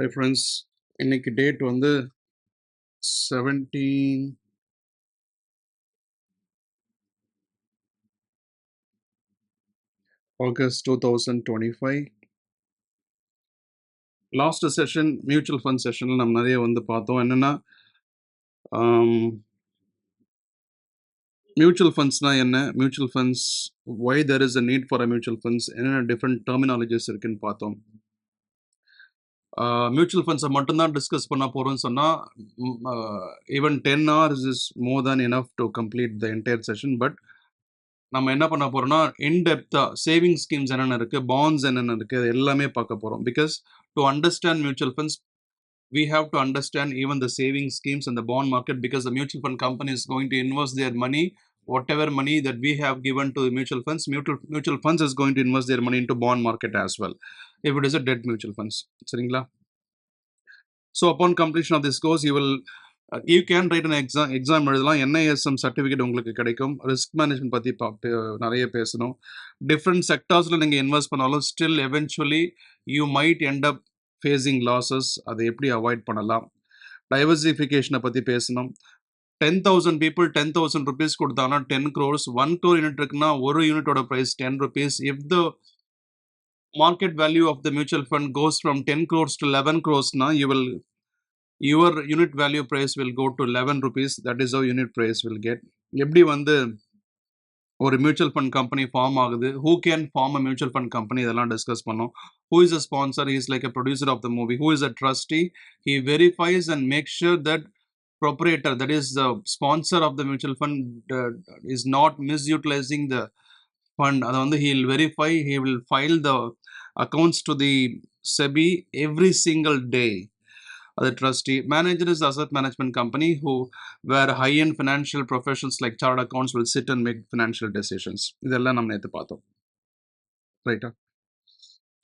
Hi friends, இன்னைக்கு date வந்து 17 August 2025. Last session mutual fund செஷனில் நம்ம நிறைய வந்து பார்த்தோம். என்னென்னா மியூச்சுவல் ஃபண்ட்ஸ்னால் என்ன, mutual funds Y there is a need for a mutual funds, என்னென்ன டிஃப்ரெண்ட் டெர்மினாலஜிஸ் இருக்குன்னு பார்த்தோம். மியூச்சுவல் ஃபண்ட்ஸை மட்டும்தான் டிஸ்கஸ் பண்ண போகிறோம்னு சொன்னால் even 10 hours is more than enough to complete the entire session. But நம்ம என்ன பண்ண போகிறோம்னா இன்டெப்த்தாக சேவிங் ஸ்கீம்ஸ் என்னென்ன இருக்குது, பாண்ட்ஸ் என்னென்ன இருக்குது, அது எல்லாமே பார்க்க போகிறோம். Because to understand mutual funds, we have to understand even the saving schemes and the bond market, because the mutual fund company is going to invest their money, whatever money that we have given to the mutual funds, mutual funds is going to invest their money into bond market as well, if it is a debt mutual funds. சரிங்களா? So upon completion of this course, you can write an exam எழுதலாம். NISM certificate உங்களுக்கு கிடைக்கும். Risk management பற்றி நிறைய பேசணும். Different செக்டார்ஸில் நீங்கள் invest பண்ணாலும் still eventually you might end up facing losses. அதை எப்படி அவாய்ட் பண்ணலாம், டைவர்சிஃபிகேஷனை பற்றி பேசணும். 10,000 people 10,000 rupees கொடுத்தாங்கன்னா 10 crores, 1 crore யூனிட் இருக்குன்னா ஒரு யூனிட்டோட price 10 rupees. If the market value of the mutual fund goes from 10 crores to 11 crores now, your unit value price will go to 11 rupees. That is how unit price will get. எப்படி வந்து ஒரு mutual fund company form ஆகுது, who can form a mutual fund company, இதெல்லாம் discuss பண்ணோம். Who is a sponsor, is like a producer of the movie. Who is a trustee, he verifies and make sure that proprietor, that is the sponsor of the mutual fund, is not misutilizing the fund. அதை வந்து he will verify, he will file the accounts to the SEBI every single day. The trustee manager is asset management company where high-end financial professionals like chartered accounts will sit and make financial decisions. இதெல்லாம் நம்ம நேற்று பார்த்தோம், ரைட்டா?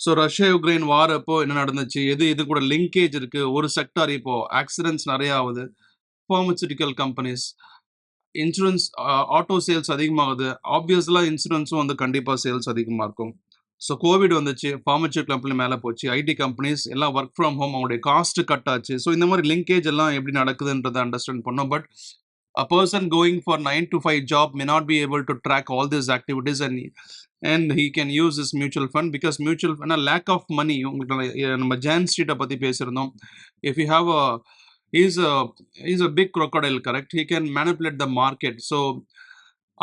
So Russia Ukraine வார் அப்போ என்ன நடந்துச்சு, இது கூட லிங்கேஜ் இருக்கு. ஒரு செக்டார் இப்போ ஆக்சிடென்ட்ஸ் நிறைய ஆகுது, pharmaceutical companies, insurance, auto sales அதிகமாகுது. ஆப்வியஸ்லாம் இன்சூரன்ஸும் வந்து கண்டிப்பாக சேல்ஸ் அதிகமாக இருக்கும். ஸோ கோவிட் வந்துச்சு, ஃபார்மசூட்டிக்கல் கம்பெனி மேலே போச்சு, ஐடி கம்பெனிஸ் எல்லாம் ஒர்க் ஃப்ரம் ஹோம், அவங்களுடைய காஸ்ட் கட் ஆச்சு. ஸோ இந்த மாதிரி லிங்கேஜ் எல்லாம் எப்படி நடக்குதுன்றதை அண்டர்ஸ்டாண்ட் பண்ணோம். But a person going for 9 to 5 job may not be able to track all these activities, and he can use this mutual fund because mutual fund lack of money. நம்ம John ஸ்ட்ரீட்டை பற்றி பேசியிருந்தோம். if you have a he's a big crocodile, correct? He can manipulate the market. So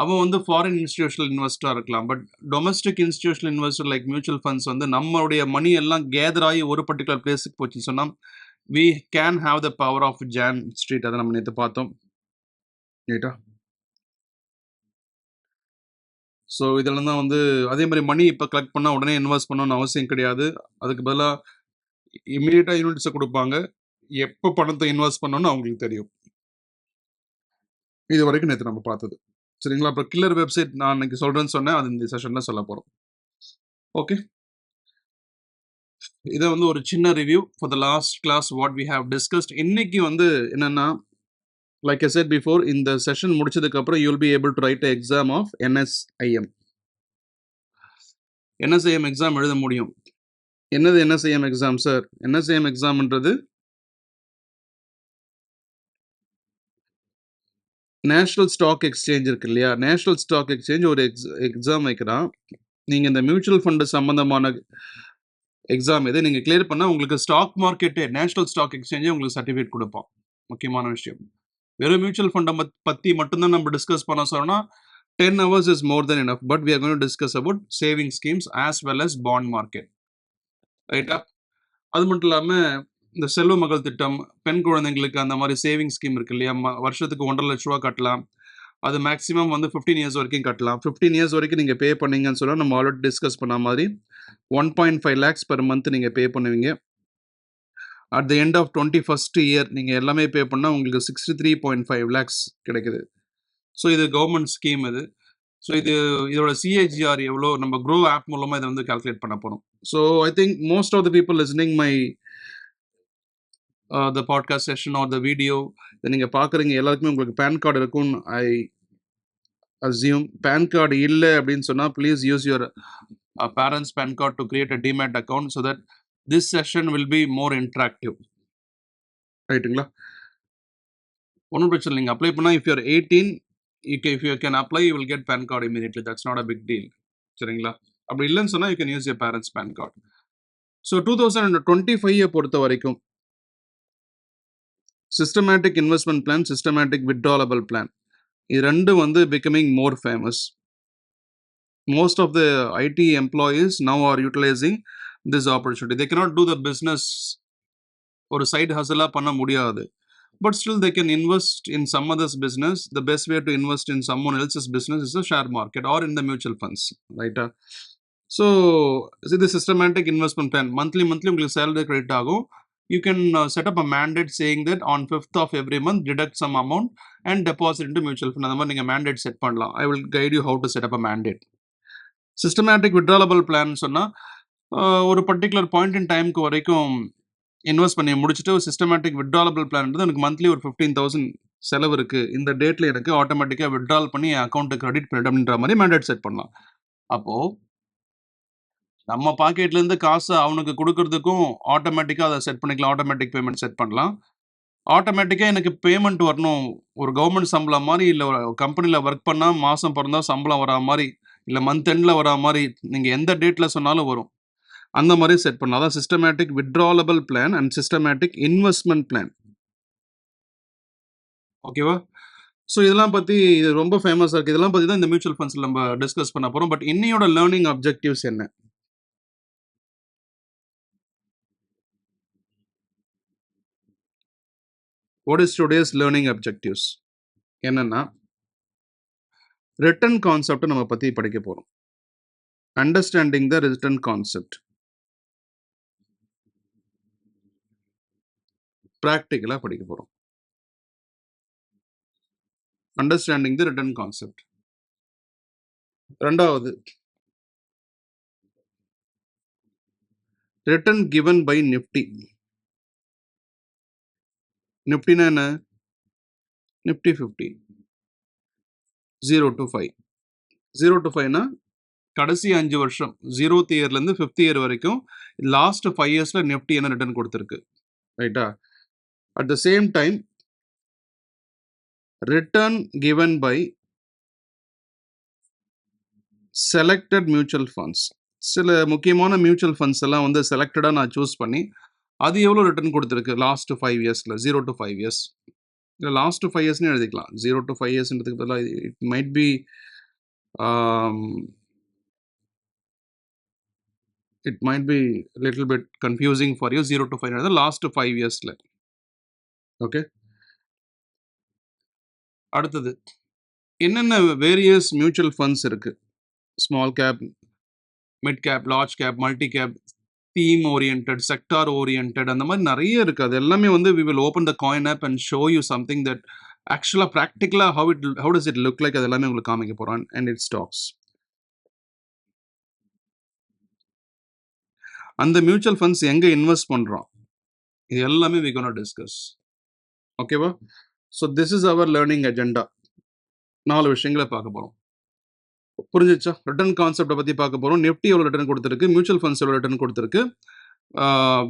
அவன் வந்து foreign institutional இன்வெஸ்டராக இருக்கலாம். But domestic institutional investor like mutual funds வந்து நம்மளுடைய மணி எல்லாம் gather ஆகி ஒரு பர்டிகுலர் பிளேஸுக்கு போச்சுன்னு சொன்னால் we can have the power of John street. அதை நம்ம நேற்று பார்த்தோம், ரைட்டா? ஸோ இதெல்லாம் தான் வந்து அதே மாதிரி மணி இப்போ கலெக்ட் பண்ணால் உடனே இன்வெஸ்ட் பண்ணணும்னு அவசியம் கிடையாது. அதுக்கு பதிலாக இமீடியட்டாக யூனிட்ஸை கொடுப்பாங்க. எப்போ பணத்தை இன்வெஸ்ட் பண்ணணும்னு அவங்களுக்கு தெரியும். இது வரைக்கும் நேற்று நம்ம பார்த்தது, சரிங்களா? அப்புறம் கில்லர் வெப்சைட் நான் இன்னைக்கு சொல்கிறேன்னு சொன்னேன், அது இந்த செஷனில் சொல்ல போகிறோம். ஓகே, இதை வந்து ஒரு சின்ன review for the last class what we have discussed. இன்னைக்கு வந்து என்னென்னா, like I said before, இந்த செஷன் முடிச்சதுக்கப்புறம் you will be able to write an exam of NSIM. NSIM exam எழுத முடியும். என்னது NSIM எக்ஸாம் சார்? NSIM எக்ஸாம்ன்றது நேஷ்னல் ஸ்டாக் எக்ஸ்சேஞ்ச் இருக்கு இல்லையா? நேஷ்னல் ஸ்டாக் எக்ஸ்சேஞ்ச் ஒரு எக்ஸாம் வைக்கிறான். நீங்கள் இந்த மியூச்சுவல் ஃபண்டு சம்மந்தமான எக்ஸாம் எது நீங்கள் கிளியர் பண்ணால் உங்களுக்கு ஸ்டாக் மார்க்கெட்டு, நேஷ்னல் ஸ்டாக் எக்ஸ்சேஞ்சே உங்களுக்கு சர்டிஃபிகேட் கொடுப்போம். முக்கியமான விஷயம், வெறும் மியூச்சுவல் ஃபண்டை பற்றி மட்டும்தான் நம்ம டிஸ்கஸ் பண்ண சொன்னால் 10 hours is more than enough, but we are going to discuss about saving schemes as well as bond market, ரைட்டா? அது மட்டும் இல்லாமல் இந்த செல்வ மகள் திட்டம், பெண் குழந்தைங்களுக்கு அந்த மாதிரி சேவிங் ஸ்கீம் இருக்கு இல்லையா? வருஷத்துக்கு 1.5 லட்ச ரூபா கட்டலாம். அது மேக்ஸிமம் வந்து 15 years வரைக்கும் கட்டலாம். 15 years வரைக்கும் நீங்கள் பே பண்ணீங்கன்னு சொன்னால் நம்ம ஆல்ரெடி டிஸ்கஸ் பண்ண மாதிரி 1.5 lakhs per month நீங்கள் பே பண்ணுவீங்க. At the end of 21st year நீங்கள் எல்லாமே பே பண்ணால் உங்களுக்கு 63.5 lakhs கிடைக்குது. ஸோ இது கவர்மெண்ட் ஸ்கீம் இது. ஸோ இதோட CAGR எவ்வளோ, நம்ம க்ரோ ஆப் மூலமாக இதை வந்து கால்குலேட் பண்ண போகிறோம். So I think most of the people listening my the podcast session or the video, இதை நீங்கள் பார்க்குறீங்க எல்லாருக்குமே உங்களுக்கு பேன் கார்டு இருக்கும்னு ஐ அசியூம். பேன் கார்டு இல்லை அப்படின்னு சொன்னால் please use your parents PAN card to create a demat account so that this session will be more interactive. ரைட்டுங்களா? ஒன்றும் பிரச்சனை இல்லைங்க. அப்ளை பண்ணால் if you are 18, if you can apply, you will get PAN card immediately. That's not a big deal. சரிங்களா? அப்படி இல்லைன்னு சொன்னால் you can use your parents' PAN card. So 2025 பொறுத்த வரைக்கும் systematic investment plan, systematic withdrawable plan, இது ரெண்டும் வந்து becoming more famous. Most of the IT employees now are utilizing this opportunity. They cannot do the business ஒரு side ஹசலாக பண்ண முடியாது. But still they can invest in some other's business. The best way to invest in someone else's business is the share market or in the mutual funds, right? So see the systematic investment plan, monthly உங்களுக்கு salary credit ஆகும். You can set up a mandate saying that on 5th of every month deduct some amount and deposit into mutual fund. அந்த மாதிரி நீங்கள் mandate set பண்ணலாம். I will guide you how to set up a mandate. Systematic withdrawable plan சொன்னால் ஒரு particular point in டைமுக்கு வரைக்கும் invest பண்ணி முடிச்சுட்டு ஒரு சிஸ்டமேட்டிக் வித்ட்ராலபிள் பிளான்றது எனக்கு மந்த்லி ஒரு 15,000 செலவு இருக்குது, இந்த டேட்டில் எனக்கு ஆட்டோமேட்டிக்காக வித்ட்ரால் பண்ணி என் அக்கௌண்ட்டு கிரெடிட் பண்ணிட்டு அப்படின்ற மாதிரி மேண்டேட் செட் பண்ணலாம். அப்போது நம்ம பாக்கெட்லேருந்து காசை அவனுக்கு கொடுக்கறதுக்கும் ஆட்டோமேட்டிக்காக அதை செட் பண்ணிக்கலாம், ஆட்டோமேட்டிக் பேமெண்ட் செட் பண்ணலாம். ஆட்டோமேட்டிக்காக எனக்கு பேமெண்ட் வரணும், ஒரு கவர்மெண்ட் சம்பளம் மாதிரி, இல்லை ஒரு கம்பெனியில் ஒர்க் பண்ணால் மாதம் பிறந்தா சம்பளம் வரா மாதிரி, இல்லை மந்த் எண்டில் வரா மாதிரி, நீங்கள் எந்த டேட்டில் சொன்னாலும் வரும், அந்த மாதிரி செட் பண்ணலாம். அதான் systematic withdrawable plan and systematic investment plan. ஓகேவா? ஸோ இதெல்லாம் பற்றி இது ரொம்ப ஃபேமஸாக இருக்குது. இதெல்லாம் பற்றி தான் இந்த மியூச்சுவல் ஃபண்ட்ஸில் நம்ம டிஸ்கஸ் பண்ண போகிறோம். பட் இன்னையோட லேர்னிங் அப்ஜெக்டிவ்ஸ் என்ன? What is today's learning objectives என்னன்னா, ரிட்டர்ன் கான்செப்ட் நம்ம பற்றி படிக்க போகிறோம். அண்டர்ஸ்டாண்டிங் த ரிட்டர்ன் கான்செப்ட் ப்ராக்டிக்கலாக படிக்க போகிறோம். Understanding the return concept. ரெண்டாவது, ரிட்டர்ன் கிவன் பை நிஃப்டி. நிஃப்டினா என்ன? Nifty 50 0 to 5. 0 to 5னா கடைசி 5 வருஷம் 0th இயர்லேருந்து 5th இயர் வரைக்கும் லாஸ்ட் 5 இயர்ஸில் நிஃப்டி என்ன ரிட்டர்ன் கொடுத்துருக்கு, ரைட்டா? At the same time return given by selected mutual funds. சில முக்கியமான மியூச்சுவல் ஃபண்ட்ஸ் எல்லாம் வந்து செலக்டடாக நான் சூஸ் பண்ணி அது எவ்வளோ ரிட்டர்ன் கொடுத்துருக்கு லாஸ்ட் 5 இயர்ஸில், 0 to 5 இயர்ஸ், இல்லை லாஸ்ட் 5 இயர்ஸ்னு எழுதிக்கலாம். 0 to 5 இயர்ஸ்ன்றதுக்கு பதிலாக it might be it might be a little bit confusing for you. 0 to 5 the last 5 years. Okay. அடுத்தது என்னென்ன வேரியஸ் மியூச்சுவல் ஃபண்ட்ஸ் இருக்கு? Small cap, mid cap, large cap, multi cap, theme orient, sector orient, அந்த மாதிரி நிறைய இருக்கு. அது எல்லாமே வந்து we will open the coin app and show you something that actually practically how does it look like, அது எல்லாமே உங்களுக்கு காமிக்க போறோம். and it stocks. அந்த மியூச்சுவல் ஃபண்ட்ஸ் எங்கே இன்வெஸ்ட் பண்ணுறோம், இது எல்லாமே we gonna discuss. ஓகேவா? So this is our learning agenda. 4 விஷயங்களை பார்க்க போகிறோம். புரிஞ்சிச்சா? ரிட்டர்ன் கான்செப்டை பற்றி பார்க்க போகிறோம். நிஃப்டி எவ்வளோ ரிட்டர்ன் கொடுத்துருக்கு, மியூச்சுவல் ஃபண்ட்ஸ் எவ்வளோ ரிட்டர்ன் கொடுத்துருக்கு,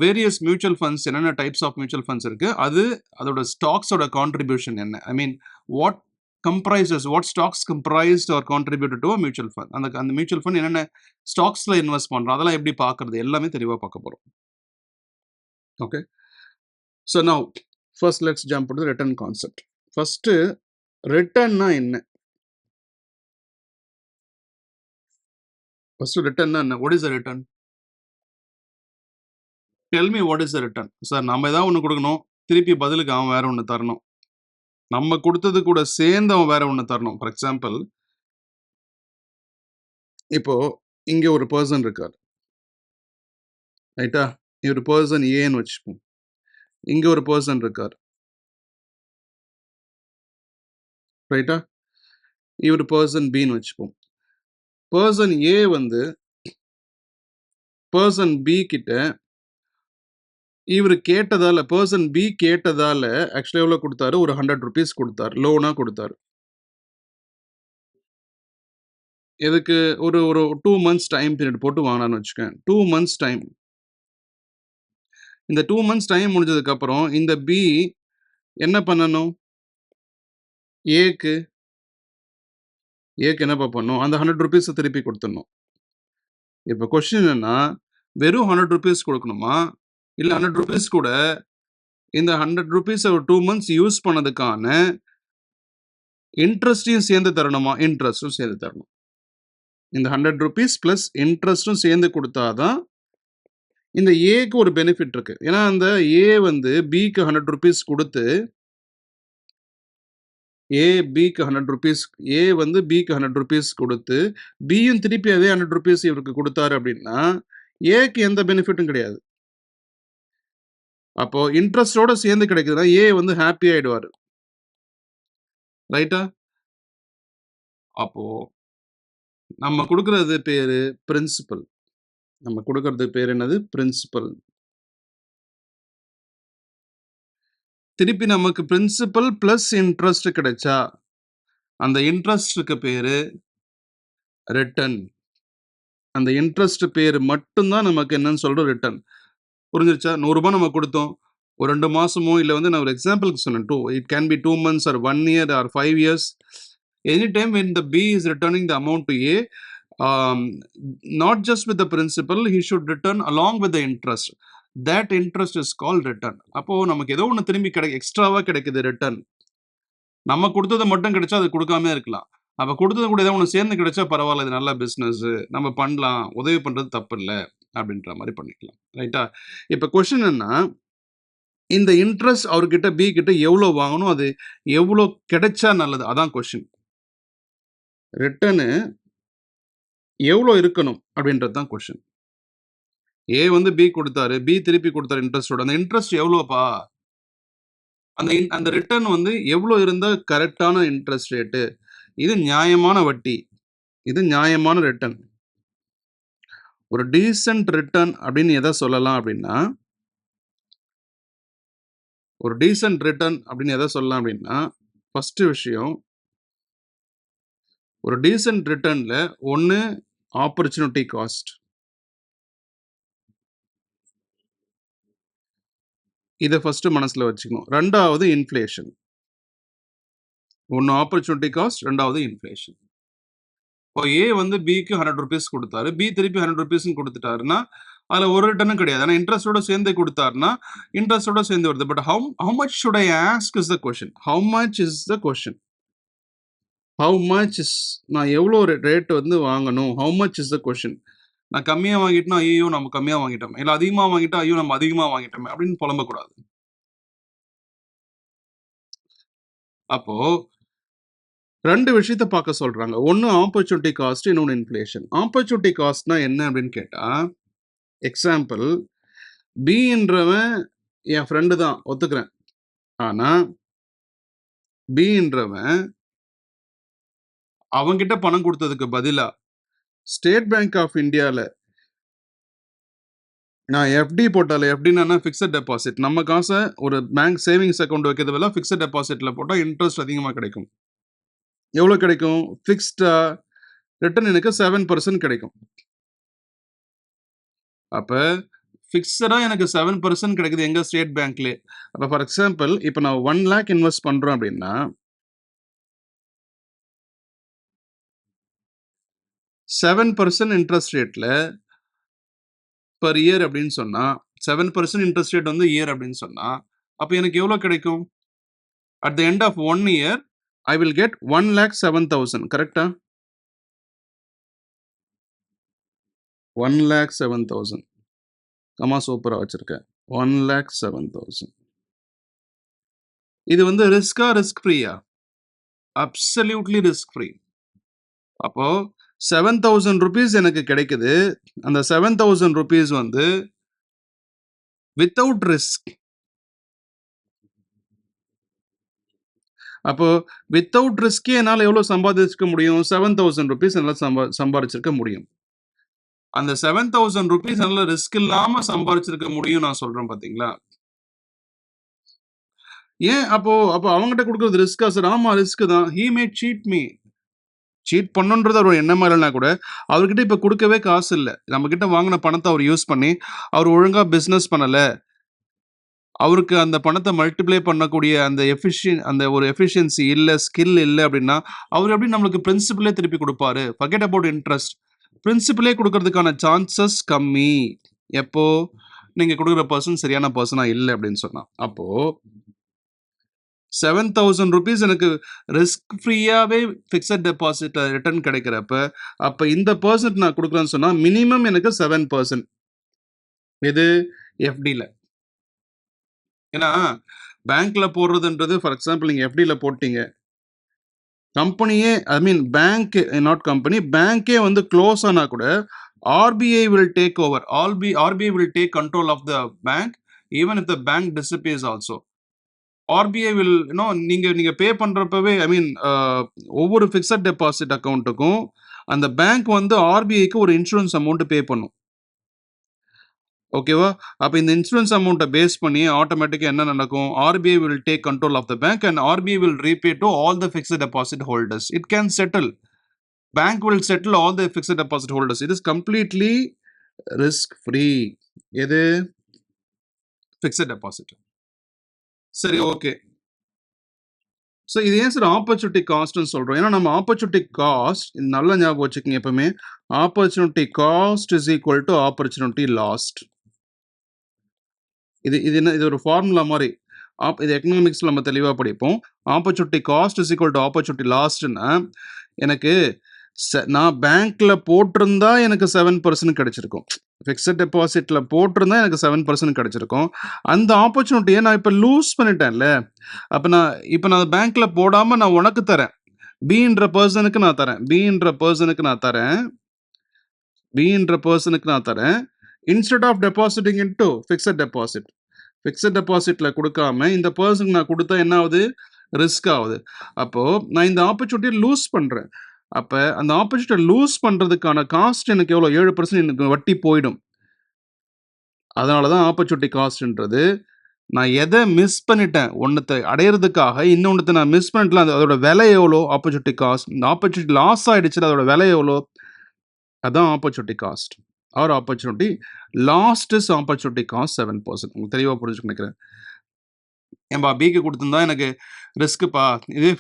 வேரியஸ் மியூச்சுவல் ஃபண்ட்ஸ் என்னென்ன டைப்ஸ் ஆஃப் மியூச்சுவல் ஃபண்ட்ஸ் இருக்குது, அதோட ஸ்டாக்ஸோட கான்ட்ரிபியூஷன் என்ன, I mean what stocks comprised are contributed to mutual fund, அந்த மியூச்சுவல் ஃபண்ட் என்னென்ன ஸ்டாக்ஸில் இன்வெஸ்ட் பண்ணுறோம், அதெல்லாம் எப்படி பார்க்குறது, எல்லாமே தெளிவாக பார்க்க போகிறோம். Okay. So now first let's jump to the return concept. First ரிட்டர்ன்னா என்ன? ஃபர்ஸ்ட் ரிட்டர்ன்னா என்ன? What is the return? Tell me what is the return. Sir நம்ம ஏதாவது ஒன்று கொடுக்கணும், திருப்பி பதிலுக்கு அவன் வேற ஒன்று தரணும், நம்ம கொடுத்தது கூட சேர்ந்து அவன் வேற ஒன்று தரணும். ஃபார் எக்ஸாம்பிள், இப்போ இங்கே ஒரு பர்சன் இருக்கார், ரைட்டா? ஒரு பர்சன் ஏன்னு வச்சுப்போம். இங்கே ஒரு பர்சன் இருக்கார், ரைட்டா? இவர் பர்சன் பின்னு வச்சுப்போம். பர்சன் ஏ வந்து பர்சன் பி கிட்ட இவர் கேட்டதால, பர்சன் பி கேட்டதால ஆக்சுவலி எவ்வளோ கொடுத்தாரு, ஒரு 100 rupees கொடுத்தாரு, லோனா கொடுத்தாரு. எதுக்கு? ஒரு 2 months டைம் பீரியட் போட்டு வாங்கினான்னு வச்சுக்கேன். 2 months டைம், இந்த 2 months டைம் முடிஞ்சதுக்கப்புறம் இந்த பி என்ன பண்ணணும்? ஏக்கு என்னப்பா பண்ணணும்? அந்த ₹100 திருப்பி கொடுத்துடணும். இப்போ கொஸ்டின் என்னன்னா, வெறும் ₹100 கொடுக்கணுமா? இல்ல ₹100 கூட இந்த ₹100 ஒரு 2 months யூஸ் பண்ணதுக்கான இன்ட்ரெஸ்ட்டையும் சேர்ந்து தரணுமா? இன்ட்ரெஸ்ட்டும் சேர்ந்து தரணும். இந்த ₹100 பிளஸ் இன்ட்ரெஸ்ட்டும் சேர்ந்து கொடுத்தாதான் இந்த ஏக்கு ஒரு பெனிஃபிட் இருக்கு. ஏன்னா அந்த ஏ வந்து பிக்கு ₹100 கொடுத்து ஏ பிக்கு ₹100 ஏ வந்து பிக்கு ₹100 கொடுத்து பியும் திருப்பி அதே ₹100 இவருக்கு கொடுத்தாரு அப்படின்னா ஏக்கு எந்த பெனிஃபிட்டும் கிடையாது. அப்போ இன்ட்ரெஸ்டோட சேர்ந்து கிடைக்குதுன்னா ஏ வந்து ஹாப்பி ஆயிடுவாரு. ரைட்டா? அப்போ நம்ம கொடுக்கறது பேரு பிரின்சிபல். நம்ம கொடுக்கறது பேர் என்னது? பிரின்சிபல். திருப்பி நமக்கு பிரின்சிபல் பிளஸ் இன்ட்ரெஸ்ட் கிடைச்சா அந்த இன்ட்ரெஸ்டுக்கு பேரு ரிட்டர்ன். அந்த இன்ட்ரெஸ்ட் பேர் மட்டும்தான் நமக்கு என்னன்னு சொல்றோம் ரிட்டர்ன். புரிஞ்சிருச்சா? ₹100 நம்ம கொடுத்தோம். ஒரு 2 மாசமோ இல்ல வந்து நான் ஒரு எக்ஸாம்பிளுக்கு சொன்னேன். It can B 2 months or 1 year or 5 years. Any time when the B is returning the amount to A, not just with the principal, he should return along with the interest. That interest is called return. அப்போ நமக்கு ஏதோ ஒன்று திரும்பி எக்ஸ்ட்ராவா கிடைக்குது return. நம்ம கொடுத்தது மட்டும் கிடைச்சா அது கொடுக்காம இருக்கலாம். அப்போ கொடுத்தது கூட ஏதோ ஒன்று சேர்ந்து கிடைச்சா பரவாயில்ல, இது நல்ல பிஸ்னஸ், நம்ம பண்ணலாம், உதவி பண்ணுறது தப்பு இல்லை அப்படின்ற மாதிரி பண்ணிக்கலாம். ரைட்டா? இப்போ கொஸ்டின் என்ன, இந்த இன்ட்ரெஸ்ட் அவர்கிட்ட பி கிட்ட எவ்வளோ வாங்கணும், அது எவ்வளோ கிடைச்சா நல்லது, அதான் கொஸ்டின். ரிட்டர்னு எவ்வளோ இருக்கணும் அப்படின்றது தான் கொஸ்டின். ஏ வந்து பி கொடுத்தாரு, பி திருப்பி கொடுத்தாரு இன்ட்ரெஸ்டோட, அந்த இன்ட்ரெஸ்ட் எவ்வளோப்பா, அந்த ரிட்டர்ன் வந்து எவ்வளோ இருந்தால் கரெக்டான இன்ட்ரெஸ்ட் ரேட்டு, இது நியாயமான வட்டி, இது நியாயமான ரிட்டர்ன். ஒரு டீசன்ட் ரிட்டர்ன் அப்படின்னு எதை சொல்லலாம் அப்படின்னா, ஒரு டீசன்ட் ரிட்டர்ன் அப்படின்னு எதை சொல்லலாம் அப்படின்னா, ஃபர்ஸ்ட் விஷயம், ஒரு டீசன்ட் ரிட்டர்ன்ல ஒன்று ஆப்பர்ச்சுனிட்டி காஸ்ட், இதை ஃபர்ஸ்ட் மனசுல வச்சுக்கணும். ரெண்டாவது இன்ஃப்ளேஷன். ஒன்று ஆப்பர்ச்சுனிட்டி காஸ்ட், ரெண்டாவது இன்ஃப்ளேஷன். இப்போ ஏ வந்து பிக்கு ₹100 கொடுத்தாரு, பி திருப்பி ₹100 கொடுத்துட்டாருன்னா அதில் ஒரு ரிட்டர்னும் கிடையாது. ஆனால் இன்ட்ரெஸ்டோட சேர்ந்து கொடுத்தாருன்னா இன்ட்ரெஸ்டோட சேர்ந்து வருது. But how much should I ask is the question. How much is the question. How much is, நான் எவ்வளோ ரேட் வந்து வாங்கணும், how much is the question. நான் கம்மியாக வாங்கிட்டேன்னா ஐயோ நம்ம கம்மியாக வாங்கிட்டோம், இல்லை அதிகமாக வாங்கிட்டா ஐயோ நம்ம அதிகமாக வாங்கிட்டோமே அப்படின்னு புலம்பக்கூடாது. அப்போ ரெண்டு விஷயத்த பார்க்க சொல்றாங்க. ஒன்று ஆப்பர்ச்சுனிட்டி காஸ்ட், இன்னொன்று இன்ஃப்ளேஷன். ஆப்பர்ச்சுனிட்டி காஸ்ட்னா என்ன அப்படின்னு கேட்டா, எக்ஸாம்பிள், பின்றவன் என் ஃப்ரெண்டு தான் ஒத்துக்கிறேன். ஆனா பின்றவன் அவங்கிட்ட பணம் கொடுத்ததுக்கு பதிலா ஸ்டேட் பேங்க் ஆஃப் இந்தியாவில் நான் எஃப்டி போட்டால, எஃப்டினா ஃபிக்ஸட் டெபாசிட், நம்ம காசை ஒரு பேங்க் சேவிங்ஸ் அக்கௌண்ட் வைக்கிறது பதிலாக ஃபிக்ஸட் டெபாசிட்ல போட்டால் இன்ட்ரெஸ்ட் அதிகமாக கிடைக்கும். எவ்வளோ கிடைக்கும்? ஃபிக்ஸ்டா ரிட்டர்ன் எனக்கு 7% கிடைக்கும். அப்போ ஃபிக்ஸடா எனக்கு 7% கிடைக்குது எங்க? ஸ்டேட் பேங்க்ல. அப்போ ஃபார் எக்ஸாம்பிள் இப்போ நான் 1 lakh இன்வெஸ்ட் பண்றோம் அப்படின்னா 7% இன்ட்ரெஸ்ட் ரேட்ல பர் இயர் அப்படின்னு சொன்னா 7% இன்ட்ரெஸ்ட் ரேட் வந்து இயர் அப்படின்னு சொன்னா அப்போ எனக்கு எவ்வளோ கிடைக்கும்? At the end of 1 year I will get 1,07,000. கரெக்டா? 1,07,000. கமா சூப்பரா வச்சிருக்கேன். 1,07,000. இது வந்து ரிஸ்கா, ரிஸ்க் ஃப்ரீயா? Absolutely risk free. அப்போ 7,000 rupees எனக்கு கிடைக்குது. அந்த 7,000 rupees வந்து வித்தவுட் ரிஸ்க். அப்போ வித்தவுட் ரிஸ்கே என்னால் எவ்வளோ சம்பாதிச்சிருக்க முடியும்? 7,000 rupees என்னால் சம்பாதிச்சிருக்க முடியும். அந்த 7,000 rupees என்னால் ரிஸ்க் இல்லாம சம்பாதிச்சிருக்க முடியும் நான் சொல்றேன் பாத்தீங்களா? ஏன் அப்போ அவங்ககிட்ட கொடுக்கறது ரிஸ்கா சார்? ஆமா ரிஸ்க் தான். He may cheat me. Cheat பண்ணுன்றது அவர் எண்ணமா இல்லைனா கூட அவர்கிட்ட இப்போ கொடுக்கவே காசு இல்லை. நம்ம கிட்ட வாங்கின பணத்தை அவர் யூஸ் பண்ணி அவர் ஒழுங்கா பிஸ்னஸ் பண்ணலை, அவருக்கு அந்த பணத்தை மல்டிப்ளை பண்ணக்கூடிய அந்த ஒரு எஃபிஷியன்சி இல்லை, ஸ்கில் இல்லை அப்படின்னா அவர் எப்படி நம்மளுக்கு பிரின்சிபலே திருப்பி கொடுப்பாரு? Forget about interest. பிரின்சிபலே கொடுக்கறதுக்கான சான்சஸ் கம்மி. எப்போ நீங்கள் கொடுக்குற பர்சன் சரியான பர்சனாக இல்லை அப்படின்னு சொன்னால். அப்போது 7,000 rupees எனக்கு ரிஸ்க் ஃப்ரீயாகவே ஃபிக்ஸட் டெபாசிட்டில் ரிட்டர்ன் கிடைக்கிறப்ப, அப்போ இந்த பர்சன்ட் நான் கொடுக்குறேன்னு சொன்னால் மினிமம் எனக்கு 7%. இது எஃப்டியில். ஏன்னா பேங்க்ல போடுறதுன்றது, ஃபார் எக்ஸாம்பிள் நீங்கள் எஃப்டியில் போட்டீங்க, கம்பெனியே பேங்க், நாட் கம்பெனி, பேங்கே வந்து க்ளோஸ் ஆனால் கூட RBI will take over. RBI will take control of the bank even if the bank disappears also. RBI will, நீங்க பே பண்றப்பவே ஒவ்வொரு ஃபிக்ஸட் டெபாசிட் அக்கௌண்ட்டுக்கும் அந்த பேங்க் வந்து RBIக்கு ஒரு இன்சூரன்ஸ் அமௌண்ட் பே பண்ணும். ஓகேவா? அப்போ இந்த இன்சூரன்ஸ் அமௌண்ட்டை பேஸ் பண்ணி ஆட்டோமேட்டிக்காக என்ன நடக்கும்? RBI will take control of the bank and RBI will repay to all the fixed deposit holders. It can settle. Bank will settle all the fixed deposit holders. It is completely risk free. எது? Fixed deposit. சரி, okay. So இது ஏன் sir opportunity காஸ்ட்னு சொல்கிறோம்? ஏன்னா நம்ம opportunity cost நல்லா ஞாபகம் வச்சுக்கோங்க எப்பவுமே. Opportunity cost is equal to opportunity lost. இது ஒரு ஃபார்முலா மாதிரி. இது எக்கனாமிக்ஸில் நம்ம தெளிவாக படிப்போம். Opportunity cost is equal to opportunity லாஸ்ட்னா, எனக்கு நான் பேங்க்ல போட்டிருந்தா எனக்கு 7% கிடைச்சிருக்கும். ஃபிக்ஸட் டெபாசிட்ல போட்டிருந்தா எனக்கு 7% கிடைச்சிருக்கும். அந்த ஆப்பர்ச்சுனிட்டியை நான் இப்போ லூஸ் பண்ணிட்டேன்ல. அப்போ நான் பேங்க்ல போடாம நான் உனக்கு தரேன், பீன்ற பர்சனுக்கு நான் தரேன். Instead of depositing into fixed டெபாசிட்ல கொடுக்காம இந்த பர்சனுக்கு நான் கொடுத்தா என்ன ஆகுது? ரிஸ்க் ஆகுது. அப்போ நான் இந்த ஆப்பர்ச்சுனிட்டியை லூஸ் பண்றேன். அப்போ அந்த ஆப்பர்ச்சுனிட்டி லூஸ் பண்ணுறதுக்கான காஸ்ட் எனக்கு எவ்வளோ? 7% எனக்கு வட்டி போயிடும். அதனால தான் ஆப்பர்ச்சுனிட்டி காஸ்ட்ன்றது. நான் எதை மிஸ் பண்ணிட்டேன் ஒன்றத்தை அடையிறதுக்காக, இன்னொன்றத்தை நான் மிஸ் பண்ணிட்டேன், அதோட விலை எவ்வளோ? Opportunity cost. இந்த ஆப்பர்ச்சுனிட்டி லாஸ் ஆகிடுச்சு, அதோட விலை எவ்வளோ? அதுதான் opportunity cost. Or opportunity lost is opportunity cost 7%. உங்களுக்கு தெளிவாக புரிஞ்சுக்க நினைக்கிறேன். ஏன்பா பிக்கு கொடுத்துருந்தா எனக்கு ரிஸ்க்குப்பா, இதே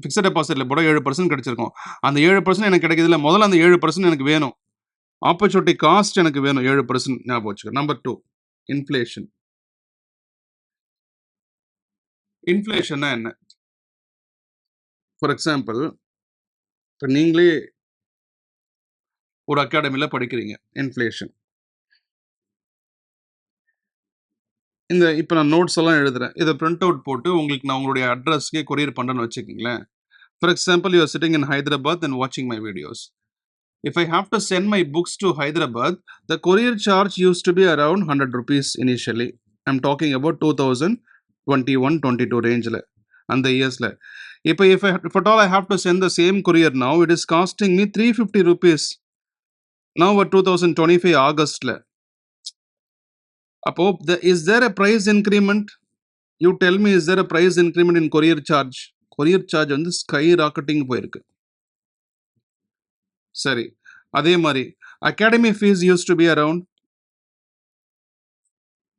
ஃபிக்ஸட் டெபாசிட்டில் போட 7% கிடைச்சிருக்கும். அந்த 7% எனக்கு கிடைக்கிறதுல முதல்ல அந்த 7% எனக்கு வேணும். ஆப்பர்ச்சுனிட்டி காஸ்ட் எனக்கு வேணும் 7%. ஞாபகம் வச்சுக்க. Number 2, inflation. இன்ஃப்ளேஷன்னா என்ன? ஃபார் எக்ஸாம்பிள், இப்போ நீங்களே ஒரு அகாடமியில் படிக்கிறீங்க, இன்ஃப்ளேஷன். இப்போ நான் நோட்ஸ் எல்லாம் எழுதுறேன், இதை பிரிண்ட் அவுட் போட்டு உங்களுக்கு நான் உங்களுடைய அட்ரஸ்க்கே கொரியர் பண்ணுறேன்னு வச்சுக்கிங்களேன். For example, you are sitting in Hyderabad and வாட்சிங் my videos. If I have to send my books to Hyderabad, the courier charge used to be around 100 rupees initially. I'm talking about 2021-22 range and the years. If at all I have to send the same courier now, it is costing me 350 rupees. Now at 2025 August. Is there a price increment? You tell me, is there a price increment in courier charge? Courier charge வந்து sky rocketing போயிருக்கு. சரி, அதே மாதிரி academy fees used to be around,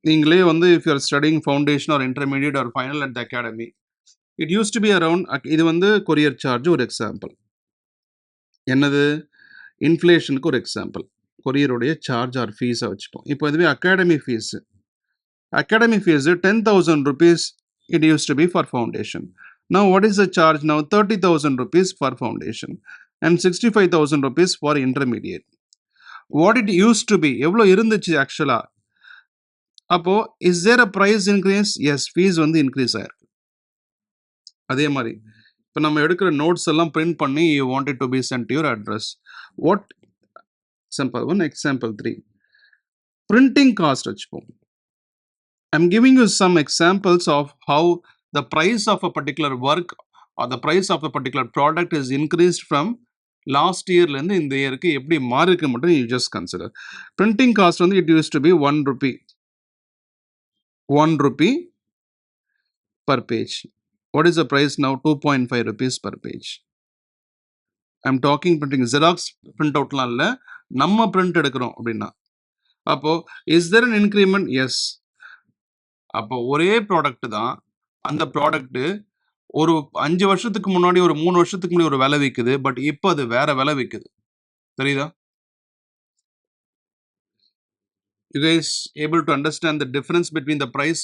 நீங்களே வந்து if you're studying foundation or intermediate or final at the academy, it used to be around. இது வந்து courier charge ஒரு எக்ஸாம்பிள். என்னது? இன்ஃப்ளேஷனுக்கு ஒரு எக்ஸாம்பிள். கொரியருடைய சார்ஜ் ஆர் ஃபீஸை வச்சுப்போம். இப்போ இதுவே academy fees 10,000 rupees it used to be for foundation. Now what is the charge now? 30,000 rupees for foundation and 65,000 rupees for intermediate. What it used to be, எவ்வளோ இருந்துச்சு ஆக்சுவலா? அப்போ is there a price increase? Yes, fees வந்து increase ஆயிருக்கு. அதே மாதிரி இப்போ நம்ம எடுக்கிற நோட்ஸ் எல்லாம் பிரிண்ட் பண்ணி you want it to be sent to your address. What? Example 1, example 3. Printing cost வச்சுப்போம். I'm giving you some examples of how the price of a particular work or the price of a particular product is increased from last year ல இருந்து இந்த இயருக்கு எப்படி மாறி இருக்கு மட்டும் you just consider. Printing cost வந்து it used to be 1 rupee per page. What is the price now? 2.5 rupees per page. I'm talking printing. Xerox print outலாம் இல்லை, நம்ம print எடுக்கிறோம் அப்படின்னா. அப்போ is there an increment? Yes. அப்போ ஒரே product தான். அந்த ப்ராடக்ட் ஒரு 5 வருஷத்துக்கு முன்னாடி, ஒரு 3 வருஷத்துக்கு முன்னாடி ஒரு விலை விக்குது. பட் இப்ப அது வேற விலை விக்குது. தெரியுதா? You guys able to understand the difference between the price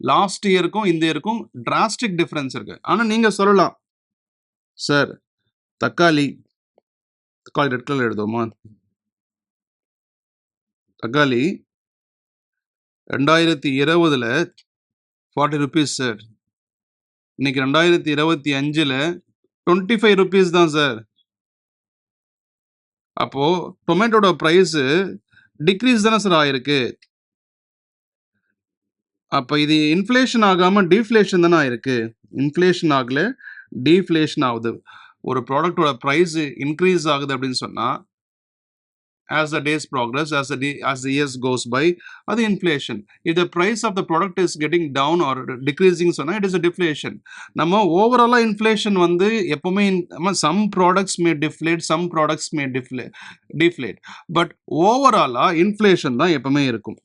last இயருக்கும் இந்த இயருக்கும் டிராஸ்டிக் டிஃபரன்ஸ் இருக்கு. ஆனா நீங்க சொல்லலாம், சார் தக்காளி ரெட் கலர் எழுதுவோமா? தக்காளி 2020ல 40 rupees சார். இன்னைக்கு 2025ல 25 rupees தான் சார். அப்போ டொமேட்டோட பிரைஸ் டிக்ரீஸ் தானே சார் ஆயிருக்கு. அப்ப இது இன்ஃப்ளேஷன் ஆகாம டீஃப்ளேஷன் தானே ஆயிருக்கு. இன்ஃப்ளேஷன் ஆகல, டீஃப்ளேஷன் ஆகுது. ஒரு ப்ராடக்டோட பிரைஸ் இன்க்ரீஸ் ஆகுது அப்படின்னு சொன்னா, as the days progress, as the years goes by, அது inflation. if the price of the product is getting down or decreasing சொன்னா it is a deflation. நம்ம ஓவராலா இன்ஃப்ளேஷன் வந்து எப்பவுமே some products may deflate, some products may deflate, but ஓவராலா inflation தான் எப்பவுமே இருக்கும்.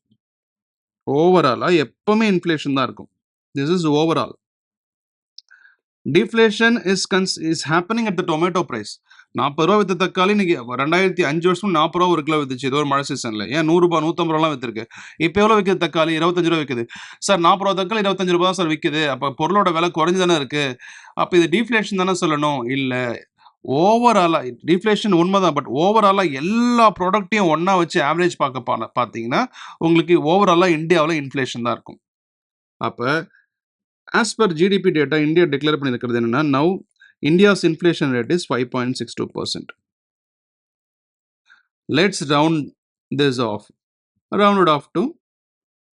ஓவராலா எப்பவுமே இன்ஃப்ளேஷன் தான் இருக்கும். this is overall. deflation is happening at the tomato price. 40 ரூபா வித்த தக்காளி இன்னைக்கு 2005 வருஷம் 40 ரூபா ஒரு கிலோ வித்துச்சு. ஏதோ ஒரு மழை சீசன்ல. ஏன் 100 ரூபாய் 150 ரூபாலாம் வித்துருக்கு. இப்போ எவ்வளவு விற்குது தக்காளி? 25 ரூபா விற்குது. சார் 40 ரூபா தக்காளி 25 ரூபா தான் சார் விற்குது. அப்ப பொருளோட விலை குறைஞ்சு தானே இருக்கு. அப்ப இது டீஃப்ளேஷன் தானே சொல்லணும். இல்ல, ஓவராலா டீஃப்ளேஷன் உண்மைதான். பட் ஓவராலா எல்லா ப்ராடக்ட்டையும் ஒன்னா வச்சு ஆவரேஜ் பார்த்தீங்கன்னா உங்களுக்கு ஓவராலா இந்தியாவில் இன்ஃப்ளேஷன் தான் இருக்கும். அப்ப as per GDP data, India declare பண்ணியிருக்கிறது என்னன்னா, now India's inflation rate is 5.62%. Let's round this off. Round it off to